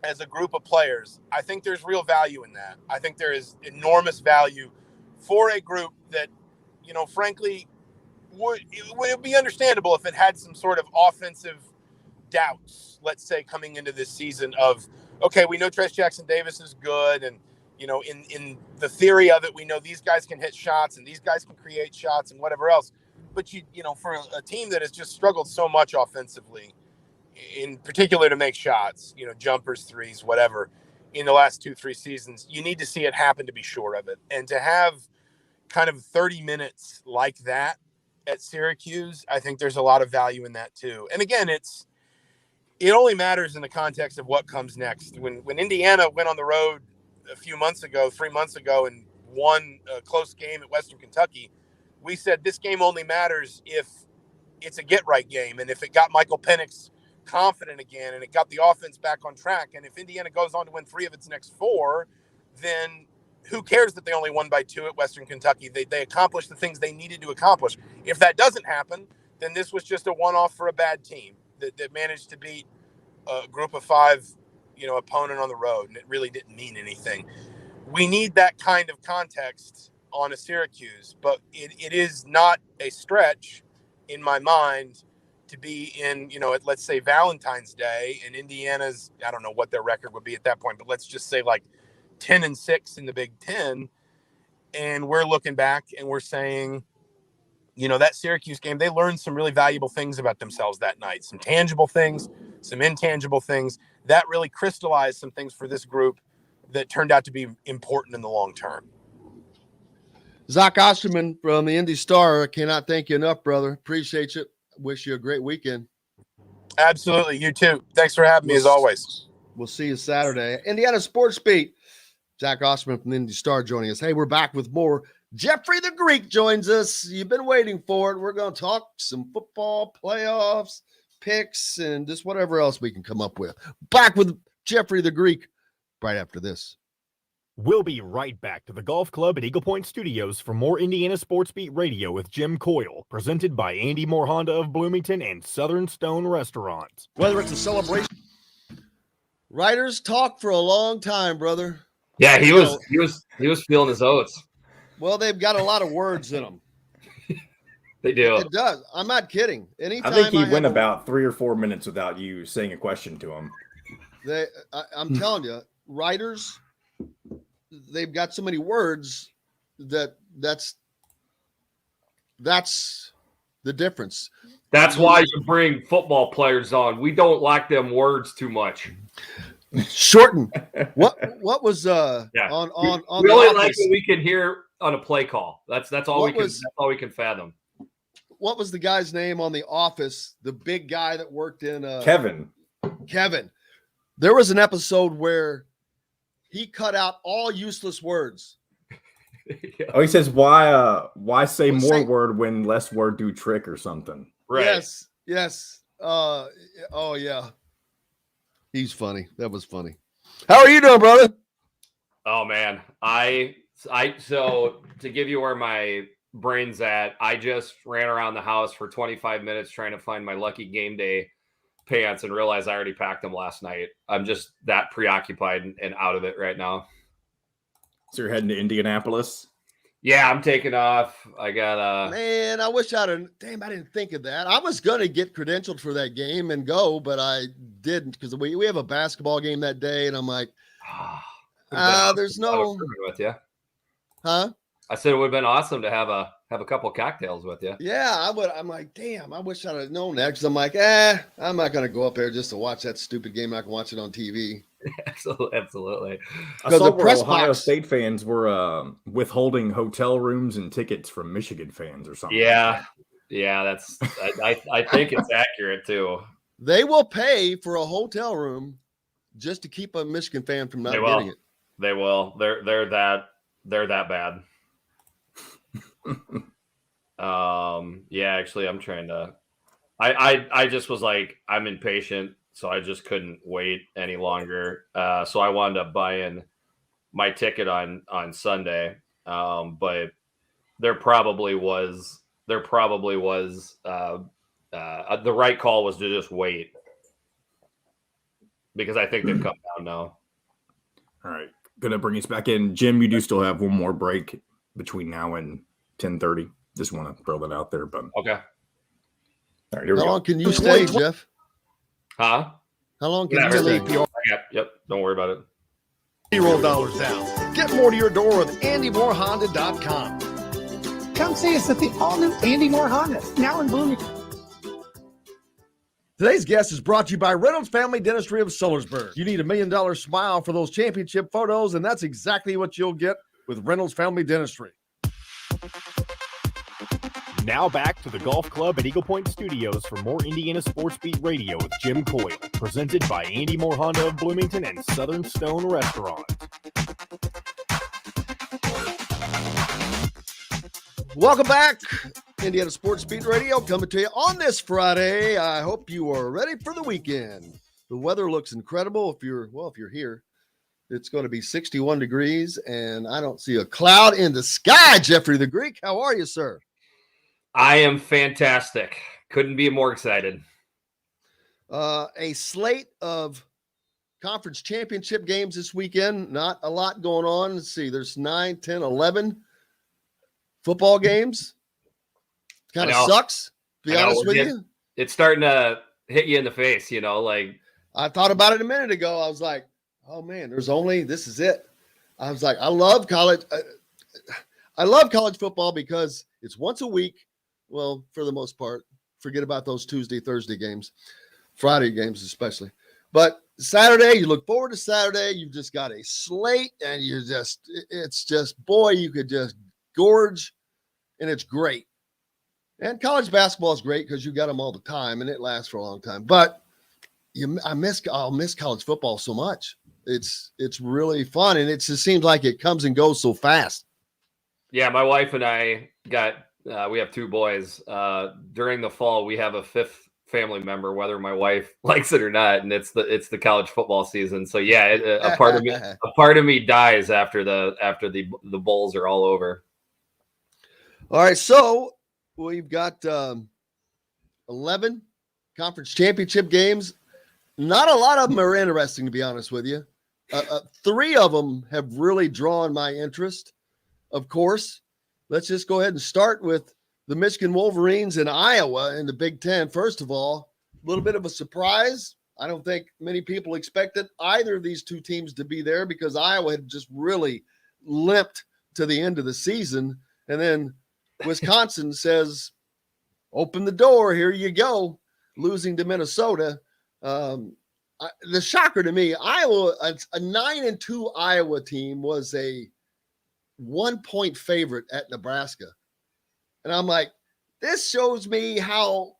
as a group of players, I think there's real value in that. I think there is enormous value for a group that, frankly, would be understandable if it had some sort of offensive doubts, let's say, coming into this season of, okay, we know Tress Jackson Davis is good. And, in the theory of it, we know these guys can hit shots and these guys can create shots and whatever else. But, for a team that has just struggled so much offensively, in particular to make shots, jumpers, threes, whatever, in the last 2-3 seasons, you need to see it happen to be sure of it. And to have kind of 30 minutes like that at Syracuse, I think there's a lot of value in that too. And again, it only matters in the context of what comes next. When Indiana went on the road 3 months ago, and won a close game at Western Kentucky, we said this game only matters if it's a get-right game and if it got Michael Penix confident again and it got the offense back on track. And if Indiana goes on to win 3 of its next 4, then who cares that they only won by 2 at Western Kentucky? They accomplished the things they needed to accomplish. If that doesn't happen, then this was just a one-off for a bad team that managed to beat a group of 5, opponent on the road, and it really didn't mean anything. We need that kind of context on a Syracuse, but it is not a stretch in my mind to be in, let's say Valentine's Day, and Indiana's, I don't know what their record would be at that point, but let's just say like 10-6 in the Big Ten. And we're looking back and we're saying, that Syracuse game, they learned some really valuable things about themselves that night, some tangible things, some intangible things that really crystallized some things for this group that turned out to be important in the long term. Zach Osterman from the Indy Star, I cannot thank you enough, brother. Appreciate you. Wish you a great weekend. Absolutely. You too. Thanks for having me as always. We'll see you Saturday. Indiana Sports Beat. Zach Osterman from the Indy Star joining us. Hey, we're back with more. Jeffrey the Greek joins us. You've been waiting for it. We're going to talk some football, playoffs, picks, and just whatever else we can come up with. Back with Jeffrey the Greek right after this. We'll be right back to the Golf Club at Eagle Point Studios for more Indiana Sports Beat Radio with Jim Coyle, presented by Andy Moore Honda of Bloomington and Southern Stone Restaurant. Whether it's a celebration, writers talk for a long time, brother. Yeah, he was feeling his oats. Well, they've got a lot of words in them. They do. It does. I'm not kidding. Anytime I think he went about 3 or 4 minutes without you saying a question to him. I'm telling you, writers, they've got so many words that's the difference. That's why you bring football players on. We don't like them words too much. Shorten. What was on we only like what we can hear on a play call. That's all we can fathom. What was the guy's name on The Office? The big guy that worked in Kevin. There was an episode where he cut out all useless words. Oh, he says why say more word when less word do trick or something. Right. Yes. Oh yeah. He's funny. That was funny. How are you doing, brother? Oh man. So to give you where my brain's at, I just ran around the house for 25 minutes trying to find my lucky game day pants and realized I already packed them last night. I'm just that preoccupied and out of it right now. So you're heading to Indianapolis? Yeah, I'm taking off. I got Man, I wish I didn't think of that. I was gonna get credentialed for that game and go, but I didn't because we have a basketball game that day, and I'm like, there's no with you. Huh? I said it would have been awesome to have a couple cocktails with you. Yeah, I would. I'm like, damn, I wish I'd have known that because I'm like, I'm not gonna go up there just to watch that stupid game. I can watch it on TV. Absolutely. I saw where Ohio State fans were withholding hotel rooms and tickets from Michigan fans or something. Yeah, yeah, that's. I think it's accurate too. They will pay for a hotel room just to keep a Michigan fan from not getting it. They will. They're that bad. Yeah, actually, I'm trying to. I just was like, I'm impatient. So I just couldn't wait any longer. So I wound up buying my ticket on Sunday. But there probably was the right call was to just wait because I think they've come down now. All right. Gonna bring us back in. Jim, you do still have one more break between now and 10:30. Just want to throw that out there. But okay. All right, here we How go. long can you stay, Jeff? Huh? How long can you leave? Yep. Don't worry about it. $0 down. Get more to your door with AndyMooreHonda.com. Come see us at the all-new Andy Moore Honda, now in Bloomington. Today's guest is brought to you by Reynolds Family Dentistry of Sellersburg. You need $1 million smile for those championship photos, and that's exactly what you'll get with Reynolds Family Dentistry. Now back to the Golf Club at Eagle Point Studios for more Indiana Sports Beat Radio with Jim Coyle, presented by Andy Moore Honda of Bloomington and Southern Stone Restaurant. Welcome back. Indiana Sports Beat Radio coming to you on this Friday. I hope you are ready for the weekend. The weather looks incredible. If you're here, it's going to be 61 degrees, and I don't see a cloud in the sky. Jeffrey the Greek, how are you, sir? I am fantastic. Couldn't be more excited. A slate of conference championship games this weekend. Not a lot going on. Let's see. There's 9, 10, 11 football games. Kind of sucks, to be honest with you. It's starting to hit you in the face, like. I thought about it a minute ago. I was like, oh, man, this is it. I was like, I love college. I love college football because it's once a week. Well, for the most part, forget about those Tuesday, Thursday games, Friday games especially. But Saturday, you look forward to Saturday. You've just got a slate, and it's just, boy, you could just gorge, and it's great. And college basketball is great because you got them all the time, and it lasts for a long time. But I'll miss college football so much. It's really fun, and it just seems like it comes and goes so fast. Yeah, my wife and I we have 2 boys. During the fall, we have a 5th family member, whether my wife likes it or not, and it's the college football season. So yeah, a part of me dies after the bowls are all over. All right, so we've got 11 conference championship games. Not a lot of them are interesting, to be honest with you. 3 of them have really drawn my interest. Of course, let's just go ahead and start with the Michigan Wolverines in Iowa in the Big Ten. First of all, a little bit of a surprise. I don't think many people expected either of these 2 teams to be there because Iowa had just really limped to the end of the season. And then Wisconsin says, open the door, here you go, losing to Minnesota. The shocker to me, Iowa, a 9-2 Iowa team was a 1-point favorite at Nebraska. And I'm like, this shows me how,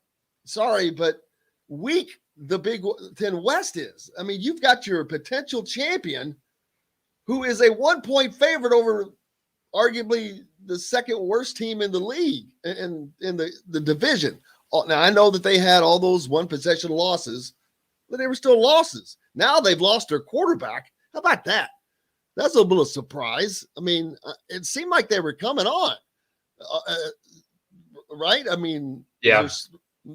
but weak the Big Ten West is. I mean, you've got your potential champion who is a 1-point favorite over arguably the second worst team in the league and in the division. Now, I know that they had all those 1-possession losses, but they were still losses. Now they've lost their quarterback. How about that? That's a little surprise. I mean, it seemed like they were coming on, right? I mean, yeah,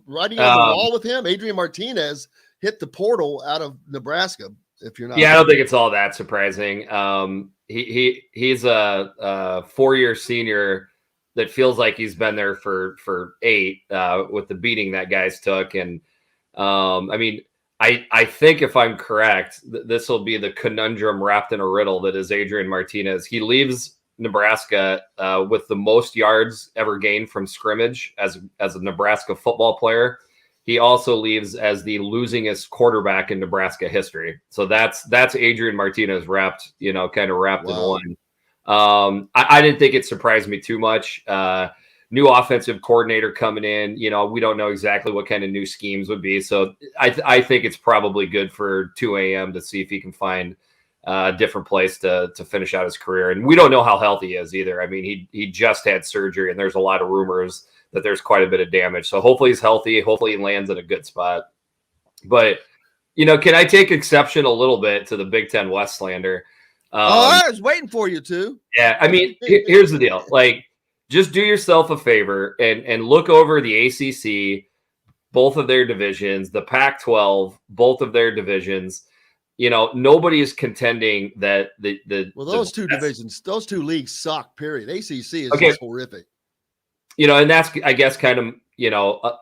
riding on the wall with him. Adrian Martinez hit the portal out of Nebraska. If you're not, I don't think it's all that surprising. he's a 4-year senior that feels like he's been there for 8 with the beating that guys took. And I mean, I think if I'm correct, this will be the conundrum wrapped in a riddle that is Adrian Martinez. He leaves Nebraska with the most yards ever gained from scrimmage as a Nebraska football player. He also leaves as the losingest quarterback in Nebraska history. So that's Adrian Martinez wrapped in one. I didn't think it surprised me too much. New offensive coordinator coming in, we don't know exactly what kind of new schemes would be. So I think it's probably good for 2 a.m. to see if he can find a different place to finish out his career. And we don't know how healthy he is either. I mean, he just had surgery, and there's a lot of rumors that there's quite a bit of damage. So hopefully he's healthy. Hopefully he lands in a good spot. But, can I take exception a little bit to the Big Ten West slander? I was waiting for you to. Yeah, I mean, here's the deal. Like, just do yourself a favor and look over the ACC, both of their divisions, the Pac-12, both of their divisions. Nobody is contending that those two divisions, those two leagues suck, period. ACC is just horrific. And that's, I guess, kind of,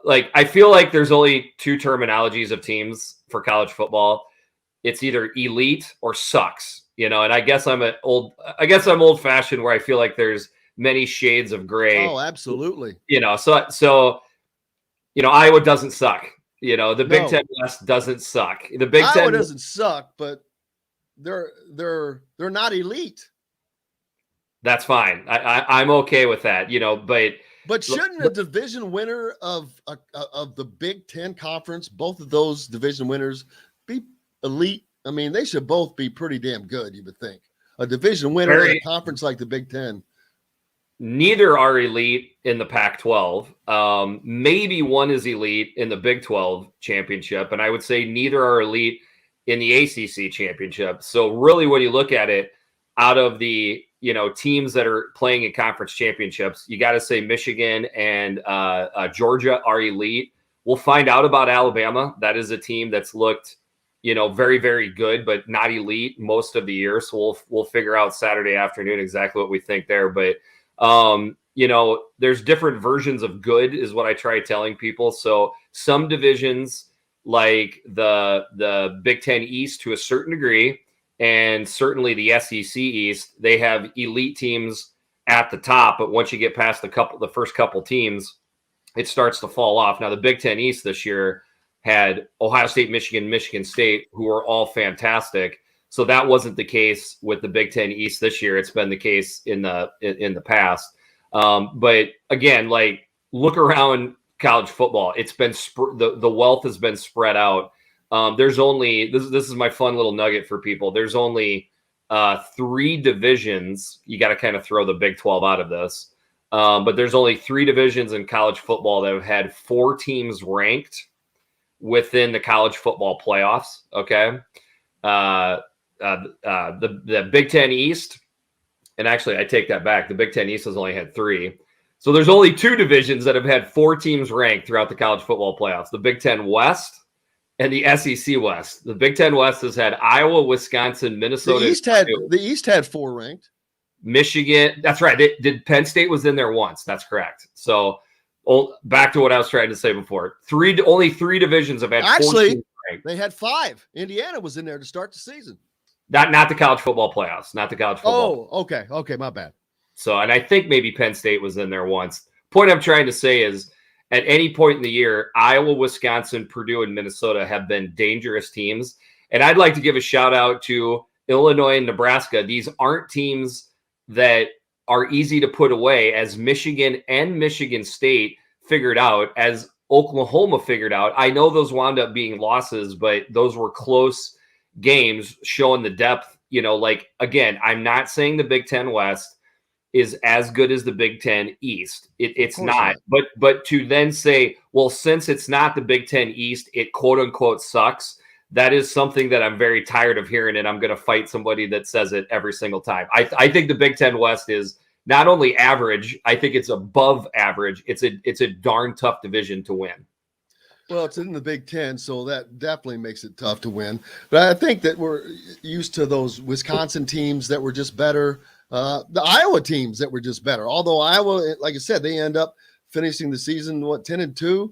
like, I feel like there's only 2 terminologies of teams for college football. It's either elite or sucks, and I guess I'm old fashioned where I feel like there's many shades of gray. Oh, absolutely. So Iowa doesn't suck. The Big Ten West doesn't suck. The Big Ten doesn't suck, but they're not elite. That's fine. I'm okay with that. But shouldn't a division winner of the Big Ten conference, both of those division winners, be elite? I mean, they should both be pretty damn good, you would think. A division winner in a conference like the Big Ten. Neither are elite in the Pac-12. Maybe one is elite in the Big 12 championship, and I would say neither are elite in the ACC championship. So really, when you look at it, out of the teams that are playing in conference championships, you got to say Michigan and Georgia are elite. We'll find out about Alabama. That is a team that's looked, very, very good, but not elite most of the year. So we'll figure out Saturday afternoon exactly what we think there. But there's different versions of good is what I try telling people. So some divisions, like the Big Ten East to a certain degree, and certainly the SEC East, they have elite teams at the top. But once you get past the first couple teams, it starts to fall off. Now, the Big Ten East this year had Ohio State, Michigan, Michigan State, who are all fantastic. So that wasn't the case with the Big Ten East this year. It's been the case in the past. But again, like, look around college football. It's been the wealth has been spread out. There's only this is my fun little nugget for people. There's only 3 divisions. You got to kind of throw the Big 12 out of this. But there's only 3 divisions in college football that have had 4 teams ranked within the college football playoffs. Okay. The Big Ten East, and actually I take that back. The Big Ten East has only had 3. So there's only 2 divisions that have had 4 teams ranked throughout the college football playoffs. The Big Ten West and the SEC West. The Big Ten West has had Iowa, Wisconsin, Minnesota. The East had 4 ranked. Michigan. That's right. Penn State was in there once. That's correct. So back to what I was trying to say before. Only 3 divisions have had 4 teams ranked. They had 5. Indiana was in there to start the season. Not the college football playoffs. Not the college football. Oh, okay. Okay, my bad. So, and I think maybe Penn State was in there once. Point I'm trying to say is, at any point in the year, Iowa, Wisconsin, Purdue, and Minnesota have been dangerous teams. And I'd like to give a shout out to Illinois and Nebraska. These aren't teams that are easy to put away, as Michigan and Michigan State figured out, as Oklahoma figured out. I know those wound up being losses, but those were close games showing the depth. Like, again, I'm not saying the Big Ten West is as good as the Big Ten East. It's not. But to then say, well, since it's not the Big Ten East, it quote unquote sucks. That is something that I'm very tired of hearing, and I'm going to fight somebody that says it every single time. I think the Big Ten West is not only average, I think it's above average. It's a darn tough division to win. Well, it's in the Big Ten, so that definitely makes it tough to win. But I think that we're used to those Wisconsin teams that were just better, the Iowa teams that were just better. Although Iowa, like I said, they end up finishing the season 10-2.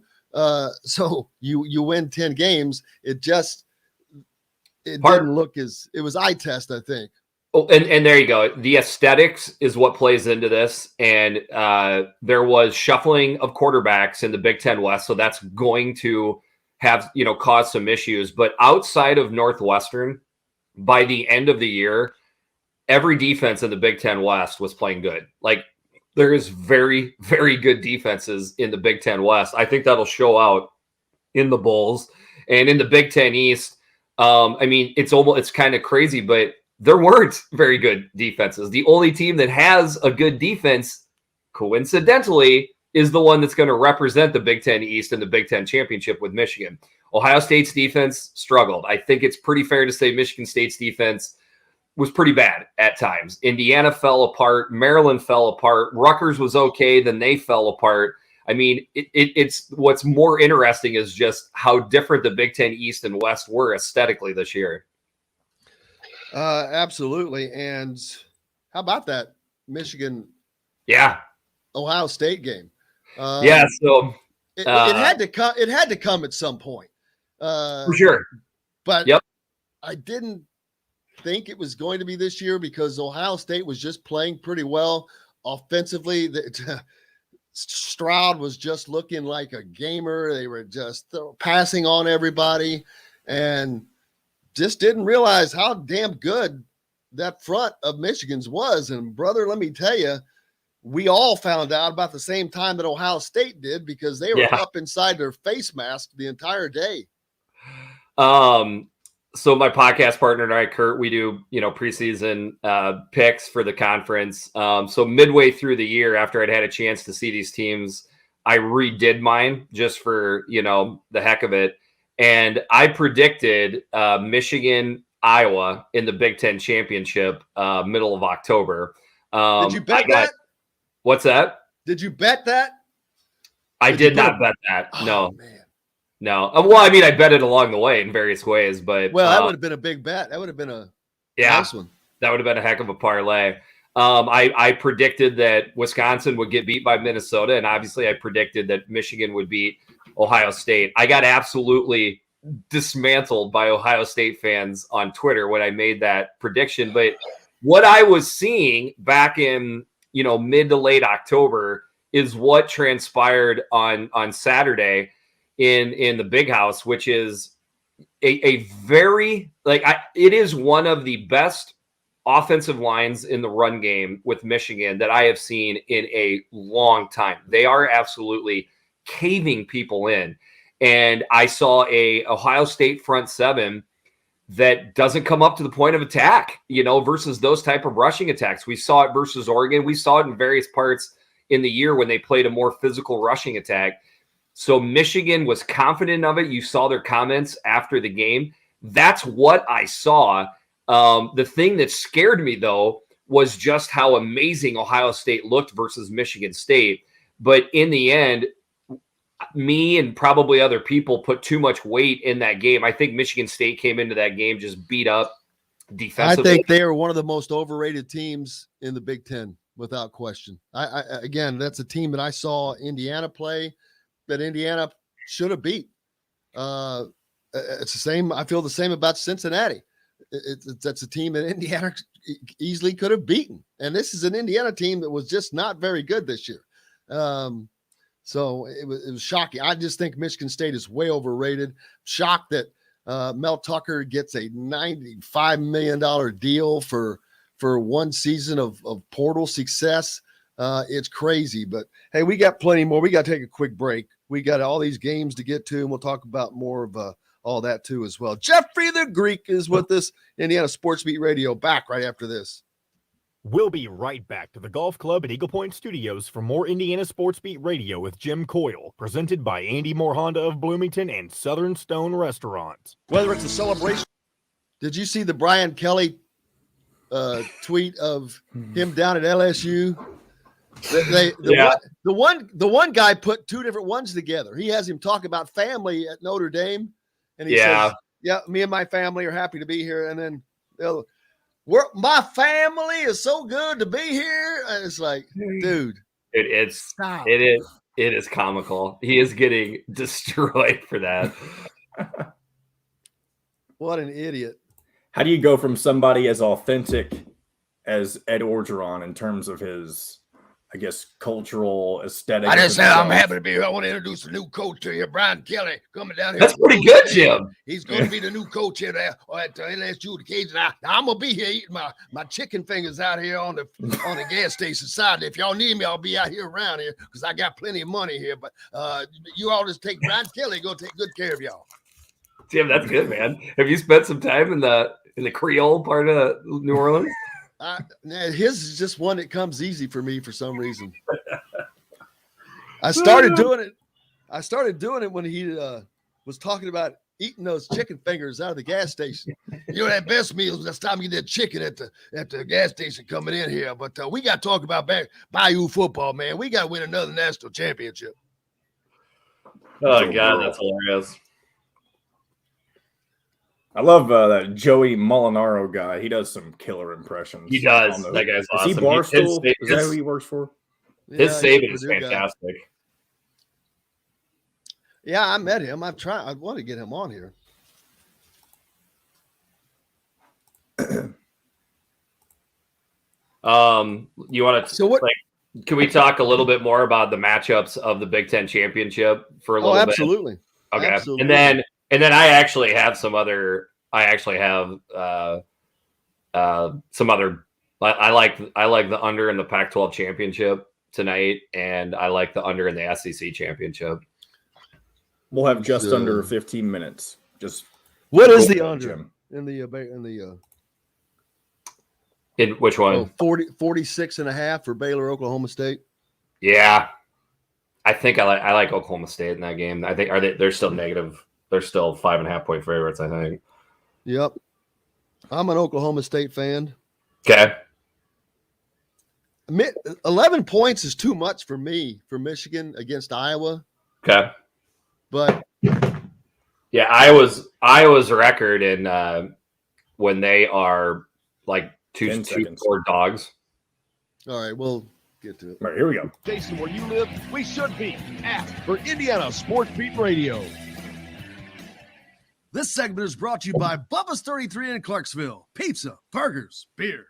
So you win 10 games. It didn't look as it was eye test, I think. Oh, and there you go. The aesthetics is what plays into this. And there was shuffling of quarterbacks in the Big Ten West. So that's going to have, cause some issues. But outside of Northwestern, by the end of the year, every defense in the Big Ten West was playing good. Like, there is very, very good defenses in the Big Ten West. I think that'll show out in the Bulls and in the Big Ten East. It's kind of crazy, but there weren't very good defenses. The only team that has a good defense, coincidentally, is the one that's going to represent the Big Ten East and the Big Ten Championship with Michigan. Ohio State's defense struggled. I think it's pretty fair to say Michigan State's defense was pretty bad at times. Indiana fell apart. Maryland fell apart. Rutgers was okay. Then they fell apart. I mean, it's what's more interesting is just how different the Big Ten East and West were aesthetically this year. Absolutely. And how about that Michigan? Yeah. Ohio State game. So it had to come. It had to come at some point. For sure. But I didn't think it was going to be this year because Ohio State was just playing pretty well offensively. Stroud was just looking like a gamer. They were just passing on everybody and just didn't realize how damn good that front of Michigan's was. And brother, let me tell you, we all found out about the same time that Ohio State did because they were up inside their face mask the entire day. So my podcast partner and I, Kurt, we do, preseason picks for the conference. So midway through the year, after I'd had a chance to see these teams, I redid mine just for, the heck of it. And I predicted Michigan, Iowa in the Big Ten Championship, middle of October. Did you bet that? What's that? Did you bet that? I did not bet that. Oh, no. Man. No. Well, I mean, I bet it along the way in various ways, but that would have been a big bet. That would have been a nice one. That would have been a heck of a parlay. I predicted that Wisconsin would get beat by Minnesota, and obviously I predicted that Michigan would beat Ohio State. I got absolutely dismantled by Ohio State fans on Twitter when I made that prediction. But what I was seeing back in, mid to late October is what transpired on Saturday in the Big House, which is a very it is one of the best offensive lines in the run game with Michigan that I have seen in a long time. They are absolutely caving people in. And I saw a Ohio State front seven that doesn't come up to the point of attack, versus those type of rushing attacks. We saw it versus Oregon. We saw it in various parts in the year when they played a more physical rushing attack. So Michigan was confident of it. You saw their comments after the game. That's what I saw. The thing that scared me, though, was just how amazing Ohio State looked versus Michigan State. But in the end, me and probably other people put too much weight in that game. I think Michigan State came into that game just beat up defensively. I think they are one of the most overrated teams in the Big Ten, without question. Again, that's a team that I saw Indiana play that Indiana should have beat. It's the same. I feel the same about Cincinnati. That's a team that Indiana easily could have beaten. And this is an Indiana team that was just not very good this year. So it was shocking. I just think Michigan State is way overrated. Shocked that Mel Tucker gets a $95 million deal for one season of portal success. It's crazy. But, hey, we got plenty more. We got to take a quick break. We got all these games to get to, and we'll talk about more of all that too as well. Jeffrey the Greek is with us, Indiana Sports Beat Radio, back right after this. We'll be right back to the Golf Club at Eagle Point Studios for more Indiana Sports Beat Radio with Jim Coyle, presented by Andy Moore Honda of Bloomington and Southern Stone Restaurant. Whether it's a celebration. Did you see the Brian Kelly tweet of him down at LSU? The one guy put two different ones together. He has him talk about family at Notre Dame, and he says, "Yeah, me and my family are happy to be here." And then my family is so good to be here. And it's like, dude, it is comical. He is getting destroyed for that. What an idiot! How do you go from somebody as authentic as Ed Orgeron in terms of his, I guess, cultural aesthetic? I just said I'm happy to be here. I want to introduce a new coach to you, Brian Kelly, coming down here. That's pretty good, Jim. He's going to be the new coach here at LSU. The Cajuns. Now I'm gonna be here eating my chicken fingers out here on the gas station side. If y'all need me, I'll be out here around here because I got plenty of money here. But you all just take Brian Kelly. Go take good care of y'all. Jim, that's good, man. Have you spent some time in the Creole part of New Orleans? His is just one that comes easy for me for some reason. I started doing it when he was talking about eating those chicken fingers out of the gas station. You know, that best meal is time you get that chicken at the gas station coming in here. But we got to talk about Bayou football, man. We got to win another national championship. Oh, God, that's hilarious. I love that Joey Molinaro guy. He does some killer impressions. He does. That guy's awesome. Is he Barstool? Is that who he works for? His saving is fantastic. Yeah, I met him. I want to get him on here. You want to? Can we talk a little bit more about the matchups of the Big Ten championship for a little bit? Absolutely. Okay, absolutely. And then I actually have some other. I actually have some other. I like the under in the Pac-12 championship tonight, and I like the under in the SEC championship. We'll have just under 15 minutes. What is the under in which one? 46 and a half for Baylor, Oklahoma State. Yeah, I think I like Oklahoma State in that game. I think they're still negative. They're still 5.5 point favorites, I think. Yep. I'm an Oklahoma State fan. Okay. 11 points is too much for me for Michigan against Iowa. Okay. But yeah, Iowa's record in when they are like two score dogs. All right, we'll get to it. All right, here we go. Jason, where you live, we should be at for Indiana Sports Beat Radio. This segment is brought to you by Bubba's 33 in Clarksville. Pizza, burgers, beer.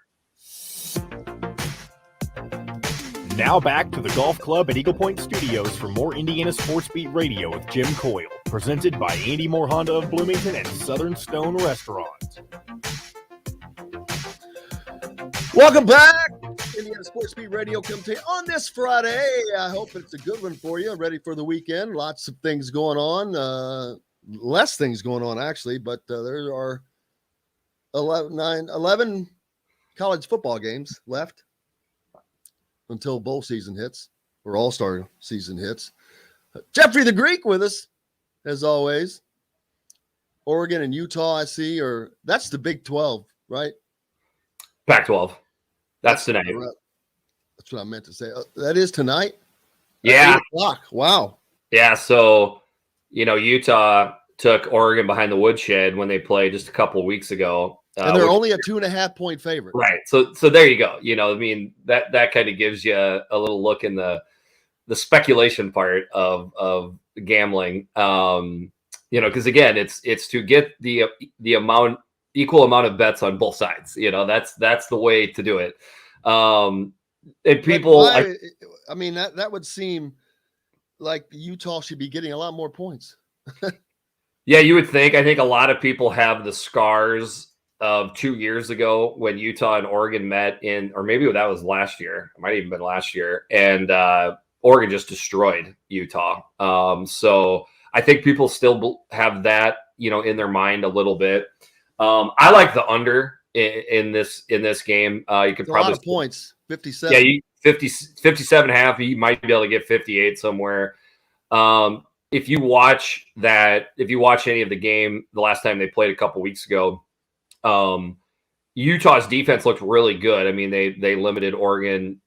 Now back to the Golf Club at Eagle Point Studios for more Indiana Sports Beat Radio with Jim Coyle, presented by Andy Moore Honda of Bloomington and Southern Stone Restaurant. Welcome back. Indiana Sports Beat Radio come to you on this Friday. I hope it's a good one for you. Ready for the weekend. Lots of things going on. Less things going on, actually, but there are 11 college football games left until bowl season hits or all-star season hits. Jeffrey the Greek with us, as always. Oregon and Utah, I see, or that's the Big 12, right? Pac-12. That's tonight. That's what I meant to say. That is tonight? Yeah. 8:00. Wow. Yeah, so Utah took Oregon behind the woodshed when they played just a couple of weeks ago. And they're only a 2.5 point favorite. Right. So there you go. I mean, that kind of gives you a little look in the speculation part of gambling. Because again, it's to get the equal amount of bets on both sides. That's the way to do it. And people, that would seem like Utah should be getting a lot more points. Yeah, you would think. I think a lot of people have the scars of 2 years ago when Utah and Oregon met or maybe that was last year. It might have even been last year. And Oregon just destroyed Utah. So I think people still have that, in their mind a little bit. I like the under in this game. You could probably a lot of points, 57. Yeah, 57.5. You might be able to get 58 somewhere. If you watch any of the game the last time they played a couple weeks ago, Utah's defense looked really good. I mean, they limited Oregon,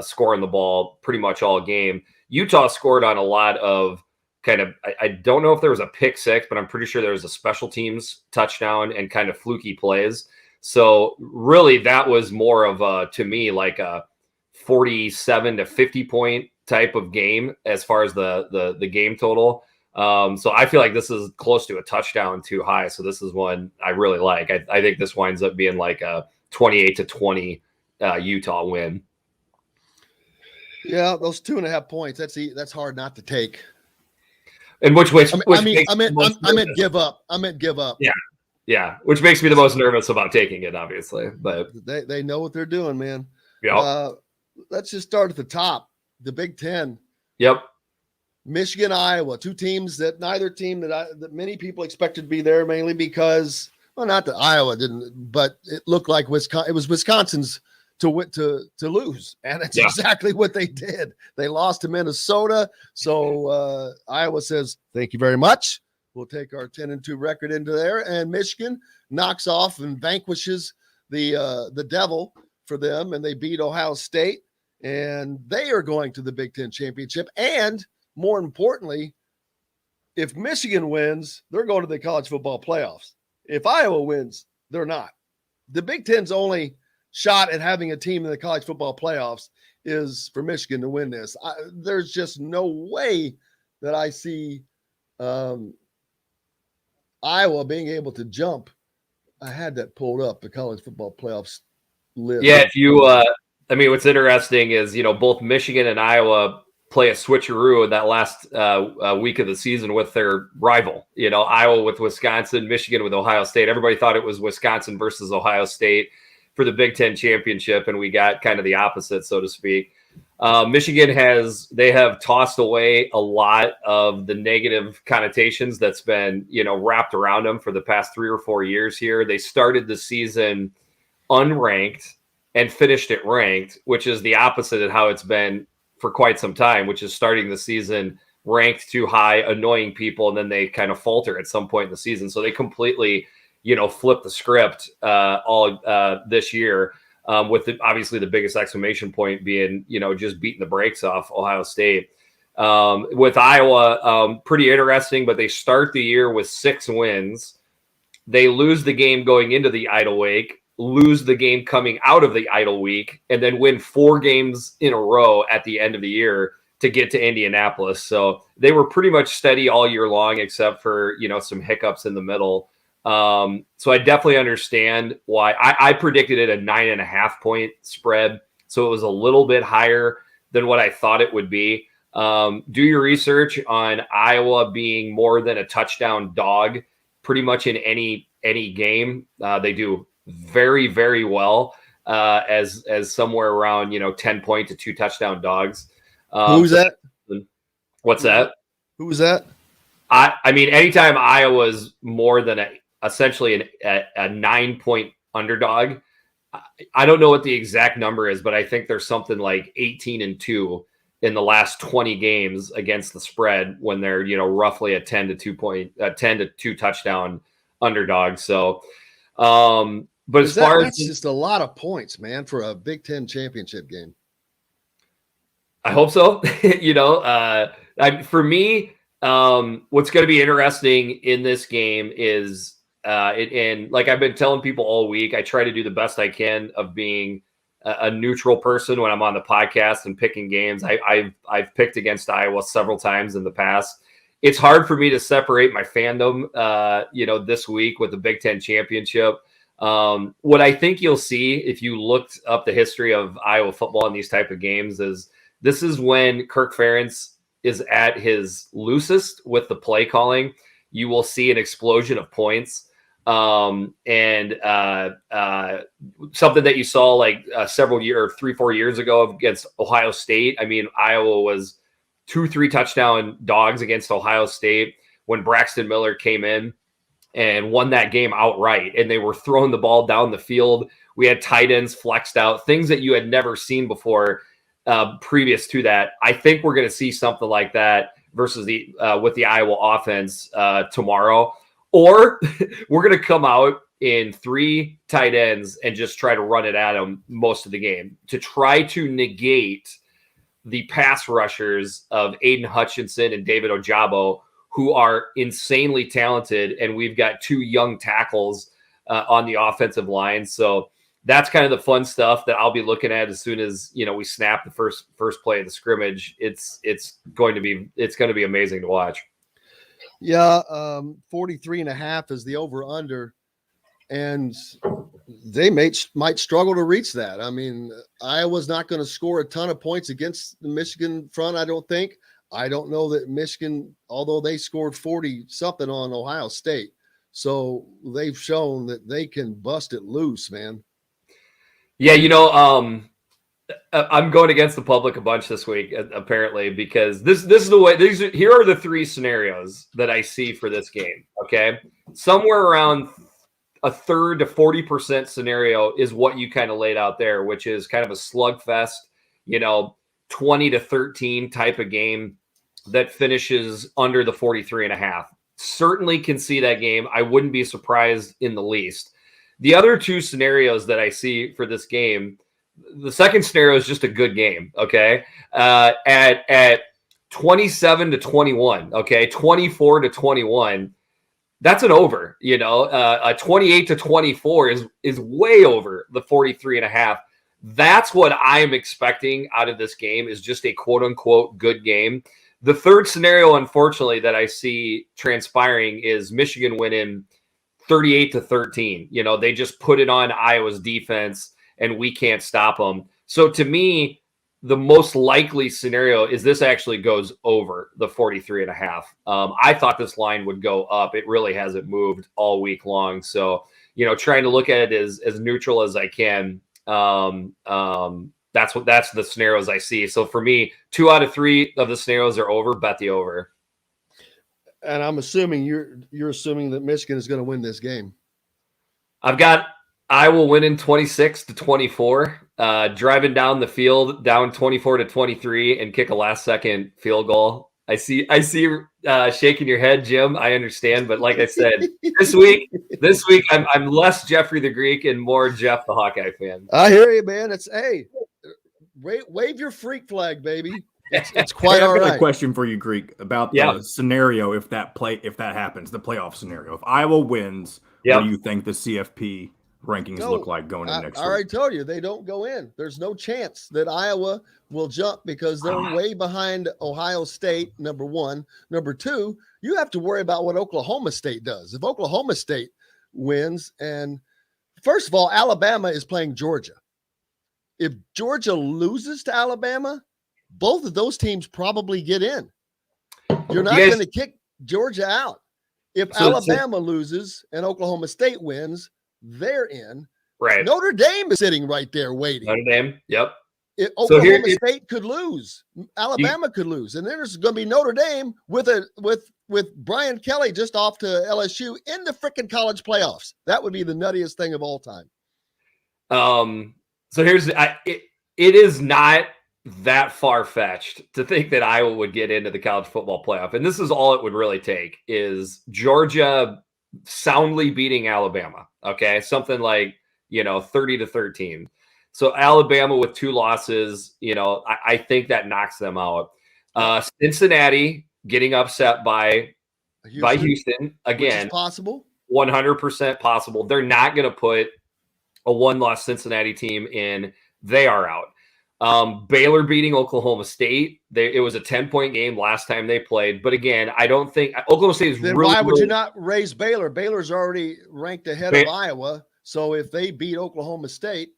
scoring the ball pretty much all game. Utah scored on a lot of kind of, I don't know if there was a pick six, but I'm pretty sure there was a special teams touchdown and kind of fluky plays. So really that was more of to me, like a 47 to 50 point type of game as far as the game total. So I feel like this is close to a touchdown too high. So this is one I really like. I think this winds up being like a 28-20 Utah win. Yeah, those 2.5 points. That's hard not to take. And which I meant give up. Yeah. Which makes me the most nervous about taking it, obviously. But they know what they're doing, man. Yeah. Let's just start at the top. The Big Ten. Yep. Michigan, Iowa, two teams that neither team that many people expected to be there, mainly because, well, not that Iowa didn't, but it looked like Wisconsin. It was Wisconsin's to lose, and that's exactly what they did. They lost to Minnesota, so Iowa says thank you very much. We'll take our 10-2 record into there, and Michigan knocks off and vanquishes the devil for them, and they beat Ohio State, and they are going to the Big Ten championship. And more importantly, if Michigan wins, they're going to the college football playoffs. If Iowa wins, they're not. The Big Ten's only shot at having a team in the college football playoffs is for Michigan to win this. There's just no way that I see Iowa being able to jump. I had that pulled up, the college football playoffs list. Yeah, if you what's interesting is, both Michigan and Iowa play a switcheroo in that last week of the season with their rival. Iowa with Wisconsin, Michigan with Ohio State. Everybody thought it was Wisconsin versus Ohio State for the Big Ten championship, and we got kind of the opposite, so to speak. Michigan have tossed away a lot of the negative connotations that's been, wrapped around them for the past 3 or 4 years here. They started the season unranked and finished it ranked, which is the opposite of how it's been for quite some time, which is starting the season ranked too high, annoying people, and then they kind of falter at some point in the season. So they completely, flip the script all this year, with obviously the biggest exclamation point being, just beating the brakes off Ohio State. With Iowa, pretty interesting, but they start the year with 6 wins. They lose the game going into the Idle Week, lose the game coming out of the Idle Week, and then win 4 games in a row at the end of the year to get to Indianapolis. So they were pretty much steady all year long, except for, some hiccups in the middle. So I definitely understand why I predicted it a 9.5 point spread. So it was a little bit higher than what I thought it would be. Do your research on Iowa being more than a touchdown dog pretty much in any game. They do very, very well as somewhere around 10 point to 2 touchdown dogs. Who's that? What's that? Who was that? I mean, anytime Iowa's more than essentially a 9 point underdog, I don't know what the exact number is, but I think there's something like 18-2 in the last 20 games against the spread when they're roughly a 10 to 2 touchdown underdog. So. But as far as that's just a lot of points, man, for a Big Ten championship game. I hope so. For me, what's going to be interesting in this game is, and like I've been telling people all week, I try to do the best I can of being a neutral person when I'm on the podcast and picking games. I've picked against Iowa several times in the past. It's hard for me to separate my fandom, this week with the Big Ten championship. What I think you'll see if you looked up the history of Iowa football in these type of games is this is when Kirk Ferentz is at his loosest with the play calling. You will see an explosion of points. And something that you saw like 3-4 years ago against Ohio State. I mean, Iowa was 2-3 touchdown dogs against Ohio State when Braxton Miller came in and won that game outright. And they were throwing the ball down the field. We had tight ends flexed out, things that you had never seen before previous to that. I think we're going to see something like that versus with the Iowa offense tomorrow. Or we're going to come out in 3 tight ends and just try to run it at them most of the game to try to negate the pass rushers of Aiden Hutchinson and David Ojabo, who are insanely talented. And we've got 2 young tackles on the offensive line. So that's kind of the fun stuff that I'll be looking at as soon as, we snap the first play of the scrimmage. It's going to be amazing to watch. Yeah. 43.5 is the over under, and they might struggle to reach that. I mean, Iowa's not going to score a ton of points against the Michigan front, I don't think. I don't know that Michigan, although they scored 40 something on Ohio State. So they've shown that they can bust it loose, man. Yeah, I'm going against the public a bunch this week, apparently, because this is the way. Here are the 3 scenarios that I see for this game. Okay, somewhere around a third to 40% scenario is what you kind of laid out there, which is kind of a slugfest, 20-13 type of game that finishes under the 43.5. Certainly can see that game. I wouldn't be surprised in the least. The other 2 scenarios that I see for this game, the second scenario is just a good game. Okay. At 27-21, okay, 24-21, that's an over, a 28-24 is way over the 43.5. That's what I'm expecting out of this game, is just a quote unquote good game. The third scenario, unfortunately, that I see transpiring is Michigan winning 38-13. They just put it on Iowa's defense and we can't stop them. So to me, the most likely scenario is this actually goes over the 43.5. I thought this line would go up. It really hasn't moved all week long. So, trying to look at it as neutral as I can. That's the scenarios I see. So for me, 2 out of 3 of the scenarios are over. Bet the over. And I'm assuming you're assuming that Michigan is going to win this game. I've got Iowa winning 26-24, driving down the field down 24-23 and kick a last second field goal. I see shaking your head, Jim. I understand, but like I said, this week I'm less Jeffrey the Greek and more Jeff the Hawkeye fan. I hear you, man. Wave your freak flag, baby. It's quite all right. I've got a question for you, Greek, about the scenario if that happens, the playoff scenario. If Iowa wins, what do you think the CFP rankings look like going in next week? I already told you they don't go in. There's no chance that Iowa will jump because they're way behind Ohio State, number 1. Number 2, you have to worry about what Oklahoma State does. If Oklahoma State wins, and first of all, Alabama is playing Georgia. If Georgia loses to Alabama, both of those teams probably get in. You're not going to kick Georgia out. If Alabama loses and Oklahoma State wins, they're in. Right. Notre Dame is sitting right there waiting. Notre Dame, yep. Oklahoma State could lose. Alabama could lose. And then there's going to be Notre Dame with Brian Kelly just off to LSU in the freaking college playoffs. That would be the nuttiest thing of all time. So here's it is not that far-fetched to think that Iowa would get into the college football playoff. And this is all it would really take is Georgia soundly beating Alabama. Okay. Something like, 30-13. So Alabama with 2 losses, I think that knocks them out. Cincinnati getting upset by Houston again. Which is possible. 100% possible. They're not going to put a 1-loss Cincinnati team in. They are out. Baylor beating Oklahoma State. It was a 10-point game last time they played. But again, I don't think Oklahoma State is then really. Why would you not raise Baylor? Baylor's already ranked ahead of Iowa. So if they beat Oklahoma State,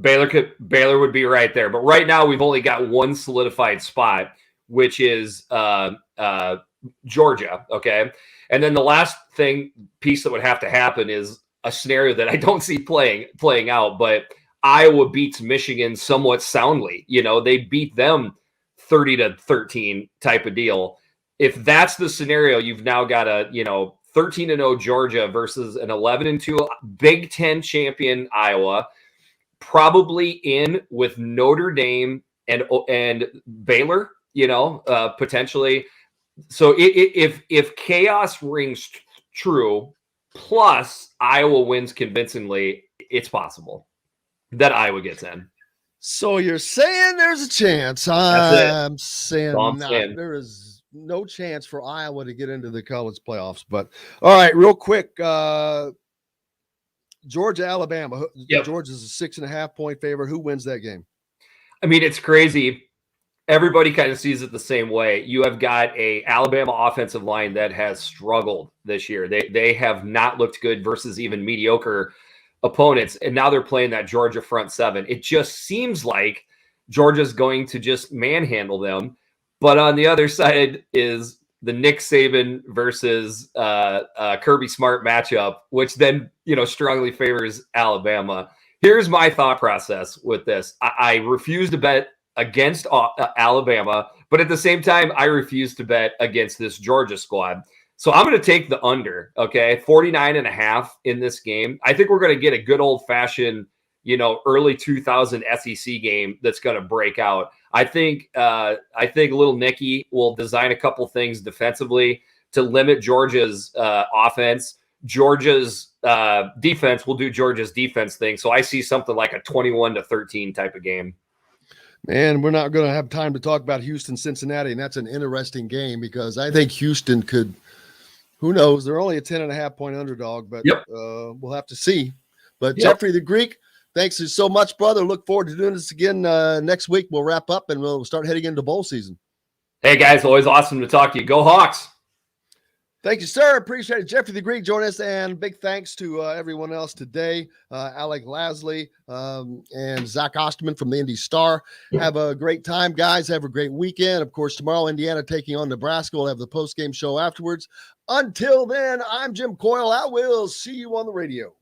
Baylor would be right there. But right now we've only got one solidified spot, which is Georgia. Okay. And then the last piece that would have to happen is a scenario that I don't see playing out, but Iowa beats Michigan somewhat soundly. They beat them 30-13 type of deal. If that's the scenario, you've now got a 13-0 Georgia versus an 11-2 Big Ten champion Iowa, probably in with Notre Dame and Baylor. Potentially. So if chaos rings true, plus Iowa wins convincingly, it's possible that Iowa gets in. So you're saying there's a chance. I'm saying not. There is no chance for Iowa to get into the college playoffs. But all right, real quick, Georgia, Alabama. Yep. Georgia's a 6.5-point favorite. Who wins that game? I mean, it's crazy. Everybody kind of sees it the same way. You have got a Alabama offensive line that has struggled this year. They have not looked good versus even mediocre opponents, and now they're playing that Georgia front seven. It just seems like Georgia's going to just manhandle them. But on the other side is the Nick Saban versus Kirby Smart matchup, which then strongly favors Alabama. Here's my thought process with this. I refuse to bet against Alabama, but at the same time, I refuse to bet against this Georgia squad. So I'm going to take the under, okay? 49.5 in this game. I think we're going to get a good old-fashioned, early 2000 SEC game that's going to break out. I think little Nicky will design a couple things defensively to limit Georgia's offense. Georgia's defense will do Georgia's defense thing. So I see something like a 21-13 type of game. Man, we're not going to have time to talk about Houston, Cincinnati, and that's an interesting game because I think Houston could, who knows, they're only a 10.5-point underdog, but we'll have to see. But Jeffrey the Greek, thanks so much, brother. Look forward to doing this again next week. We'll wrap up and we'll start heading into bowl season. Hey, guys, always awesome to talk to you. Go Hawks. Thank you, sir. Appreciate it. Jeffrey the Greek joining us, and big thanks to everyone else today. Alec, Lasley, and Zach Osterman from the Indy Star. Have a great time, guys. Have a great weekend. Of course, tomorrow, Indiana taking on Nebraska. We'll have the post-game show afterwards. Until then, I'm Jim Coyle. I will see you on the radio.